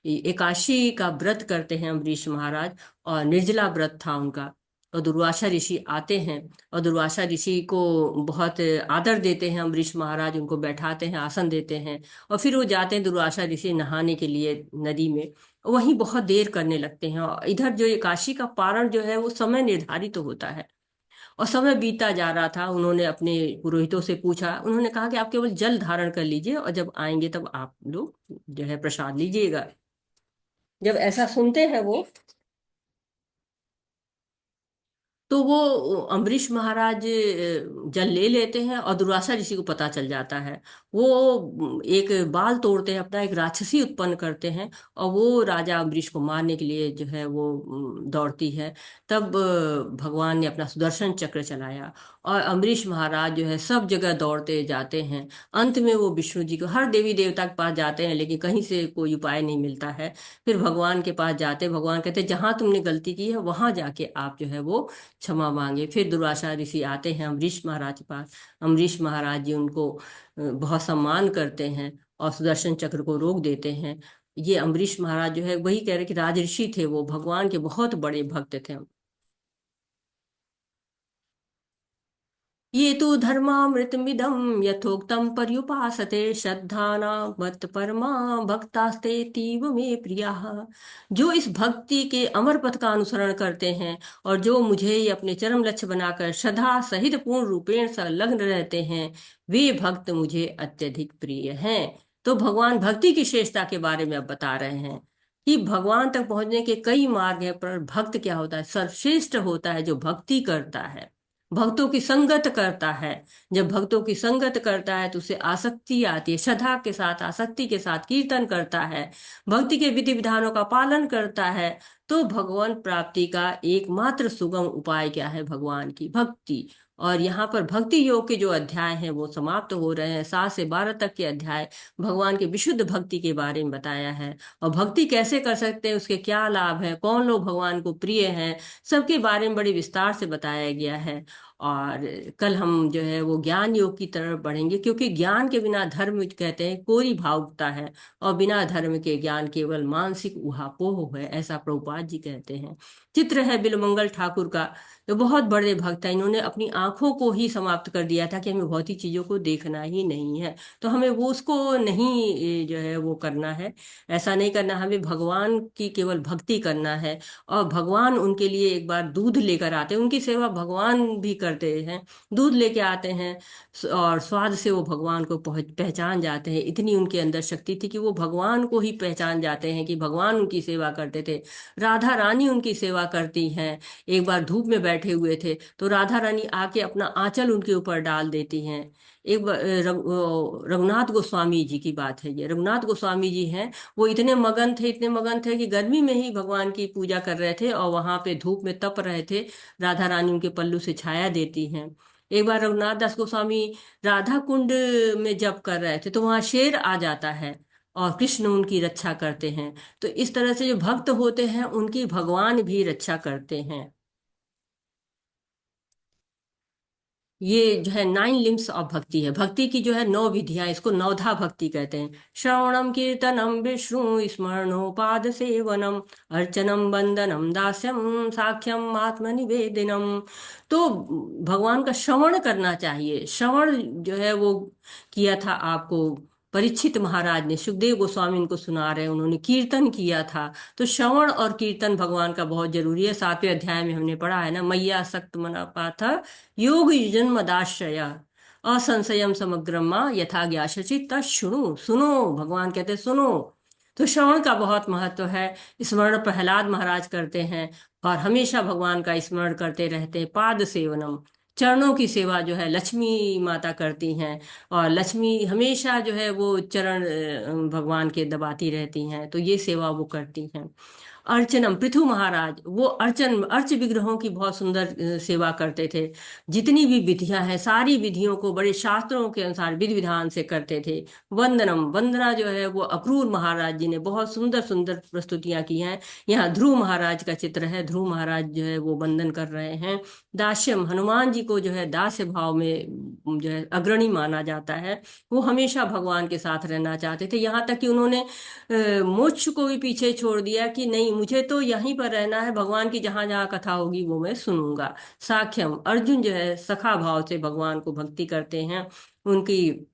Speaker 1: एकादशी का व्रत करते हैं अम्बरीश महाराज, और निर्जला व्रत था उनका। और दुर्वासा ऋषि आते हैं और दुर्वासा ऋषि को बहुत आदर देते हैं अम्बरीश महाराज, उनको बैठाते हैं, आसन देते हैं, और फिर वो जाते हैं दुर्वासा ऋषि नहाने के लिए नदी में। वहीं बहुत देर करने लगते हैं, और इधर जो एकादशी का पारण जो है वो समय निर्धारित तो होता है, और समय बीता जा रहा था। उन्होंने अपने पुरोहितों से पूछा, उन्होंने कहा कि आप केवल जल धारण कर लीजिए और जब आएंगे तब आप लोग जो है प्रसाद लीजिएगा। जब ऐसा सुनते हैं वो, तो वो अम्बरीश महाराज जल ले लेते हैं, और दुर्वासा ऋषि को पता चल जाता है। वो एक बाल तोड़ते हैं, अपना एक राक्षसी उत्पन्न करते हैं, और वो राजा अम्बरीश को मारने के लिए जो है वो दौड़ती है। तब भगवान ने अपना सुदर्शन चक्र चलाया, और अम्बरीश महाराज जो है सब जगह दौड़ते जाते हैं। अंत में वो विष्णु जी को, हर देवी देवता के पास जाते हैं लेकिन कहीं से कोई उपाय नहीं मिलता है। फिर भगवान के पास जाते, भगवान कहते जहां तुमने गलती की है वहां जाके आप जो है वो क्षमा मांगे। फिर दुर्वासा ऋषि आते हैं अम्बरीश महाराज के पास। अम्बरीश महाराज जी उनको बहुत सम्मान करते हैं और सुदर्शन चक्र को रोक देते हैं। ये अम्बरीश महाराज जो है वही कह रहे कि राजऋषि थे, वो भगवान के बहुत बड़े भक्त थे। ये तो धर्मामृतमिदं यथोक्तं पर्युपासते श्रद्धाना मत परमा भक्तास्ते तीव मे प्रियाः। जो इस भक्ति के अमर पथ का अनुसरण करते हैं और जो मुझे ही अपने चरम लक्ष्य बनाकर श्रद्धा सहित पूर्ण रूपेण संलग्न रहते हैं, वे भक्त मुझे अत्यधिक प्रिय हैं। तो भगवान भक्ति की श्रेष्ठता के बारे में अब बता रहे हैं कि भगवान तक पहुंचने के कई मार्ग हैं, पर भक्त क्या होता है? सर्वश्रेष्ठ होता है जो भक्ति करता है, भक्तों की संगत करता है। जब भक्तों की संगत करता है तो उसे आसक्ति आती है, श्रद्धा के साथ आसक्ति के साथ कीर्तन करता है, भक्ति के विधि विधानों का पालन करता है, तो भगवान प्राप्ति का एकमात्र सुगम उपाय क्या है? भगवान की भक्ति। और यहाँ पर भक्ति योग के जो अध्याय हैं वो समाप्त हो रहे हैं। 7 से 12 तक के अध्याय भगवान की विशुद्ध भक्ति के बारे में बताया है, और भक्ति कैसे कर सकते हैं, उसके क्या लाभ हैं, कौन लोग भगवान को प्रिय हैं, सबके बारे में बड़ी विस्तार से बताया गया है। और कल हम जो है वो ज्ञान योग की तरफ बढ़ेंगे, क्योंकि ज्ञान के बिना धर्म कहते हैं कोरी भावुकता है, और बिना धर्म के ज्ञान केवल मानसिक उहापोह है, ऐसा प्रभुपाद जी कहते हैं। चित्र है बिलमंगल ठाकुर का, जो बहुत बड़े भक्त हैं। इन्होंने अपनी आंखों को ही समाप्त कर दिया था कि हमें भौतिक चीजों को देखना ही नहीं है, तो हमें वो उसको नहीं जो है वो करना है, ऐसा नहीं करना, हमें भगवान की केवल भक्ति करना है। और भगवान उनके लिए एक बार दूध लेकर आते हैं, उनकी सेवा भगवान भी करते हैं, दूध लेके आते हैं, और स्वाद से वो भगवान को पहचान जाते हैं। इतनी उनके अंदर शक्ति थी कि वो भगवान को ही पहचान जाते हैं कि भगवान उनकी सेवा करते थे। राधा रानी उनकी सेवा करती हैं। एक बार धूप में बैठे हुए थे तो राधा रानी आके अपना आंचल उनके ऊपर डाल देती हैं। एक बार रघुनाथ गोस्वामी जी की बात है, ये रघुनाथ गोस्वामी जी हैं, वो इतने मगन थे कि गर्मी में ही भगवान की पूजा कर रहे थे और वहां पे धूप में तप रहे थे। राधा रानी उनके पल्लू से छाया देती हैं। एक बार रघुनाथ दास गोस्वामी राधा कुंड में जप कर रहे थे तो वहां शेर आ जाता है और कृष्ण उनकी रक्षा करते हैं। तो इस तरह से जो भक्त होते हैं उनकी भगवान भी रक्षा करते हैं। ये जो है 9 लिम्स ऑफ भक्ति है। भक्ति की जो है 9 विधियां, इसको नवधा भक्ति कहते हैं। श्रवणम कीर्तनम विष्णु स्मरणोपाद सेवनम अर्चनम वंदनम दास्यम साख्यम आत्मनिवेदनम। तो भगवान का श्रवण करना चाहिए। श्रवण जो है वो किया था आपको परीक्षित महाराज ने, सुखदेव गोस्वामी उनको सुना रहे हैं, उन्होंने कीर्तन किया था। तो श्रवण और कीर्तन भगवान का बहुत जरूरी है। 7वें अध्याय में हमने पढ़ा है ना, मैया सक्त मना पाथ योग जन्मदाश्रय असंशयम समग्रम मां यथा ज्ञाशचि तशृणु। सुनो, भगवान कहते सुनो। तो श्रवण का बहुत महत्व है। स्मरण प्रहलाद महाराज करते हैं और हमेशा भगवान का स्मरण करते रहते हैं। पाद सेवनम, चरणों की सेवा जो है लक्ष्मी माता करती हैं, और लक्ष्मी हमेशा जो है वो चरण भगवान के दबाती रहती हैं, तो ये सेवा वो करती हैं। अर्चनम, पृथु महाराज वो अर्च विग्रहों की बहुत सुंदर सेवा करते थे। जितनी भी विधियां हैं सारी विधियों को बड़े शास्त्रों के अनुसार विधि विधान से करते थे। वंदनम, वंदना जो है वो अक्रूर महाराज जी ने बहुत सुंदर सुंदर प्रस्तुतियां की हैं। यहाँ ध्रुव महाराज का चित्र है, ध्रुव महाराज जो है वो वंदन कर रहे हैं। दास्यम, हनुमान जी को जो है दास्य भाव में जो है अग्रणी माना जाता है। वो हमेशा भगवान के साथ रहना चाहते थे, यहाँ तक कि उन्होंने मोक्ष को भी पीछे छोड़ दिया कि नहीं, मुझे तो यहीं पर रहना है, भगवान की जहां जहां कथा होगी वो मैं सुनूंगा। साख्यम, अर्जुन जो है सखा भाव से भगवान को भक्ति करते हैं, उनकी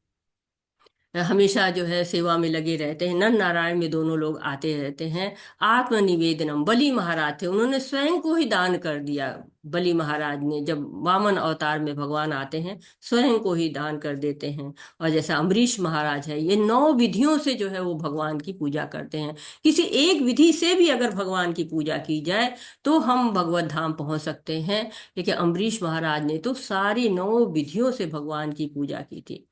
Speaker 1: हमेशा जो है सेवा में लगे रहते हैं। नर नारायण में दोनों लोग आते रहते हैं। आत्मनिवेदनम, बलि महाराज थे, उन्होंने स्वयं को ही दान कर दिया। बलि महाराज ने जब वामन अवतार में भगवान आते हैं स्वयं को ही दान कर देते हैं। और जैसा अम्बरीश महाराज है, ये 9 विधियों से जो है वो भगवान की पूजा करते हैं। किसी एक विधि से भी अगर भगवान की पूजा की जाए तो हम भगवत धाम पहुंच सकते हैं, लेकिन अम्बरीश महाराज ने तो सारी 9 विधियों से भगवान की पूजा की थी।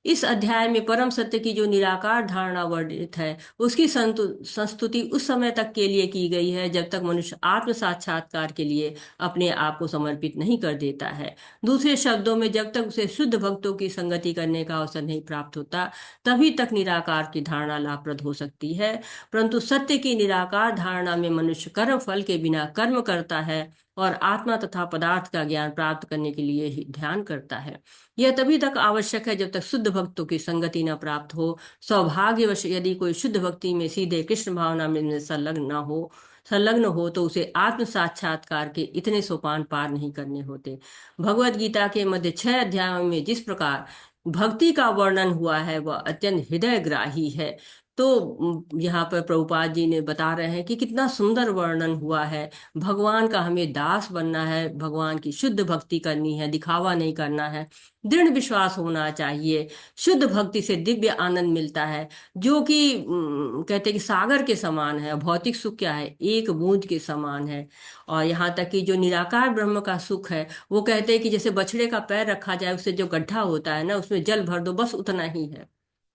Speaker 1: इस अध्याय में परम सत्य की जो निराकार धारणा वर्णित है उसकी संस्तुति उस समय तक के लिए की गई है जब तक मनुष्य आत्म साक्षात्कार के लिए अपने आप को समर्पित नहीं कर देता है। दूसरे शब्दों में, जब तक उसे शुद्ध भक्तों की संगति करने का अवसर नहीं प्राप्त होता तभी तक निराकार की धारणा लाभप्रद हो सकती है। परंतु सत्य की निराकार धारणा में मनुष्य कर्म फल के बिना कर्म करता है और आत्मा तथा पदार्थ का ज्ञान प्राप्त करने के लिए ही ध्यान करता है। यह तभी तक आवश्यक है जब तक शुद्ध भक्तों की संगति न प्राप्त हो। सौभाग्यवश यदि कोई शुद्ध भक्ति में सीधे कृष्ण भावना में संलग्न न हो संलग्न हो तो उसे आत्म साक्षात्कार के इतने सोपान पार नहीं करने होते। भगवत गीता के मध्य 6 अध्यायों में जिस प्रकार भक्ति का वर्णन हुआ है वह अत्यंत हृदयग्राही है। तो यहाँ पर प्रभुपाद जी ने बता रहे हैं कि कितना सुंदर वर्णन हुआ है। भगवान का हमें दास बनना है, भगवान की शुद्ध भक्ति करनी है, दिखावा नहीं करना है, दृढ़ विश्वास होना चाहिए। शुद्ध भक्ति से दिव्य आनंद मिलता है, जो कि कहते हैं कि सागर के समान है। भौतिक सुख क्या है, एक बूंद के समान है। और यहाँ तक कि जो निराकार ब्रह्म का सुख है, वो कहते हैं कि जैसे बछड़े का पैर रखा जाए, उससे जो गड्ढा होता है ना, उसमें जल भर दो, बस उतना ही है।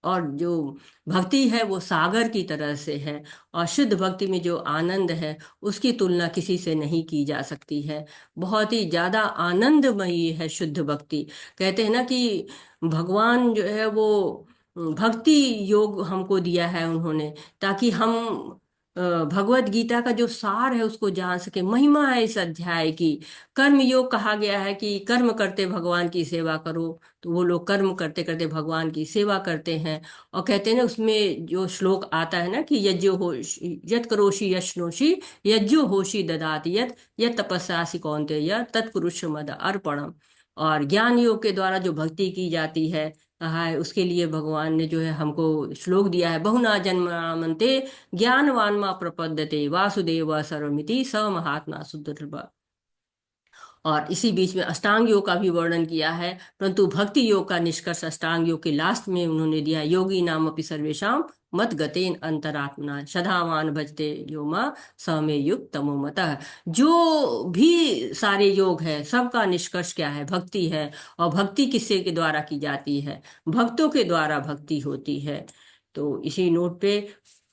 Speaker 1: और जो भक्ति है वो सागर की तरह से है, और शुद्ध भक्ति में जो आनंद है उसकी तुलना किसी से नहीं की जा सकती है। बहुत ही ज्यादा आनंदमयी है शुद्ध भक्ति। कहते हैं ना कि भगवान जो है वो भक्ति योग हमको दिया है उन्होंने, ताकि हम भगवत गीता का जो सार है उसको जान सके। महिमा है इस अध्याय की। कर्म योग कहा गया है कि कर्म करते भगवान की सेवा करो, तो वो लोग कर्म करते करते भगवान की सेवा करते हैं। और कहते हैं ना, उसमें जो श्लोक आता है ना कि यज्ञो हो यत करोषि यश्नोषि यज्ञो होषि ददाति यत यत तपस्यासि कौन्तेय तत्कुरुष्व मद अर्पणम। और ज्ञान योग के द्वारा जो भक्ति की जाती है, कहा है, उसके लिए भगवान ने जो है हमको श्लोक दिया है, बहुना जन्मामन्ते ज्ञानवान मा प्रपद्यते वासुदेव सर्वमिति स महात्मा सुदुर्लभ। और इसी बीच में अष्टांग योग का भी वर्णन किया है, परंतु भक्ति योग का निष्कर्ष अष्टांग योग के लास्ट में उन्होंने दिया, योगी नाम अपि सर्वेषां मत गतेन अंतरात्मना श्रद्धावान भजते यो मां समे युक्त तमो मतः। जो भी सारे योग है सबका निष्कर्ष क्या है, भक्ति है। और भक्ति किससे के द्वारा की जाती है, भक्तों के द्वारा भक्ति होती है। तो इसी नोट पे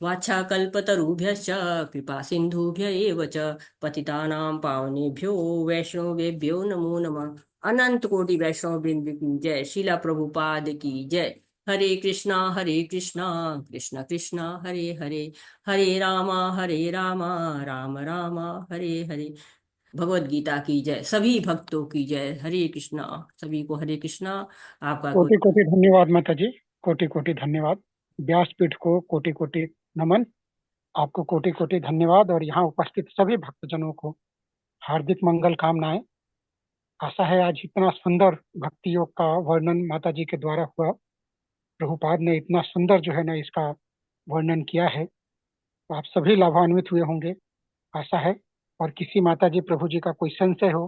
Speaker 1: वाछाकल्पतरुभ्यश्च कृपा सिन्धुभ्य एव च पतितानां पावनेभ्यो वैष्णवेभ्यो नमो नमः। अनंत कोटि वैष्णव वृंद की जय। शीला प्रभुपाद की जय। हरे कृष्णा कृष्ण कृष्णा हरे हरे, हरे रामा राम राम हरे हरे। भगवत गीता की जय। सभी भक्तों की जय। हरे कृष्णा। सभी को हरे कृष्णा। आपका
Speaker 12: कोटि कोटि धन्यवाद माता जी, कोटि कोटि धन्यवाद। व्यासपीठ को कोटि कोटि नमन, आपको कोटि कोटि धन्यवाद, और यहाँ उपस्थित सभी भक्तजनों को हार्दिक मंगल कामनाएं। आशा है आज इतना सुंदर भक्ति योग का वर्णन माता जी के द्वारा हुआ, प्रभुपाद ने इतना सुंदर जो है ना इसका वर्णन किया है, तो आप सभी लाभान्वित हुए होंगे, आशा है। और किसी माता जी प्रभु जी का कोई संशय हो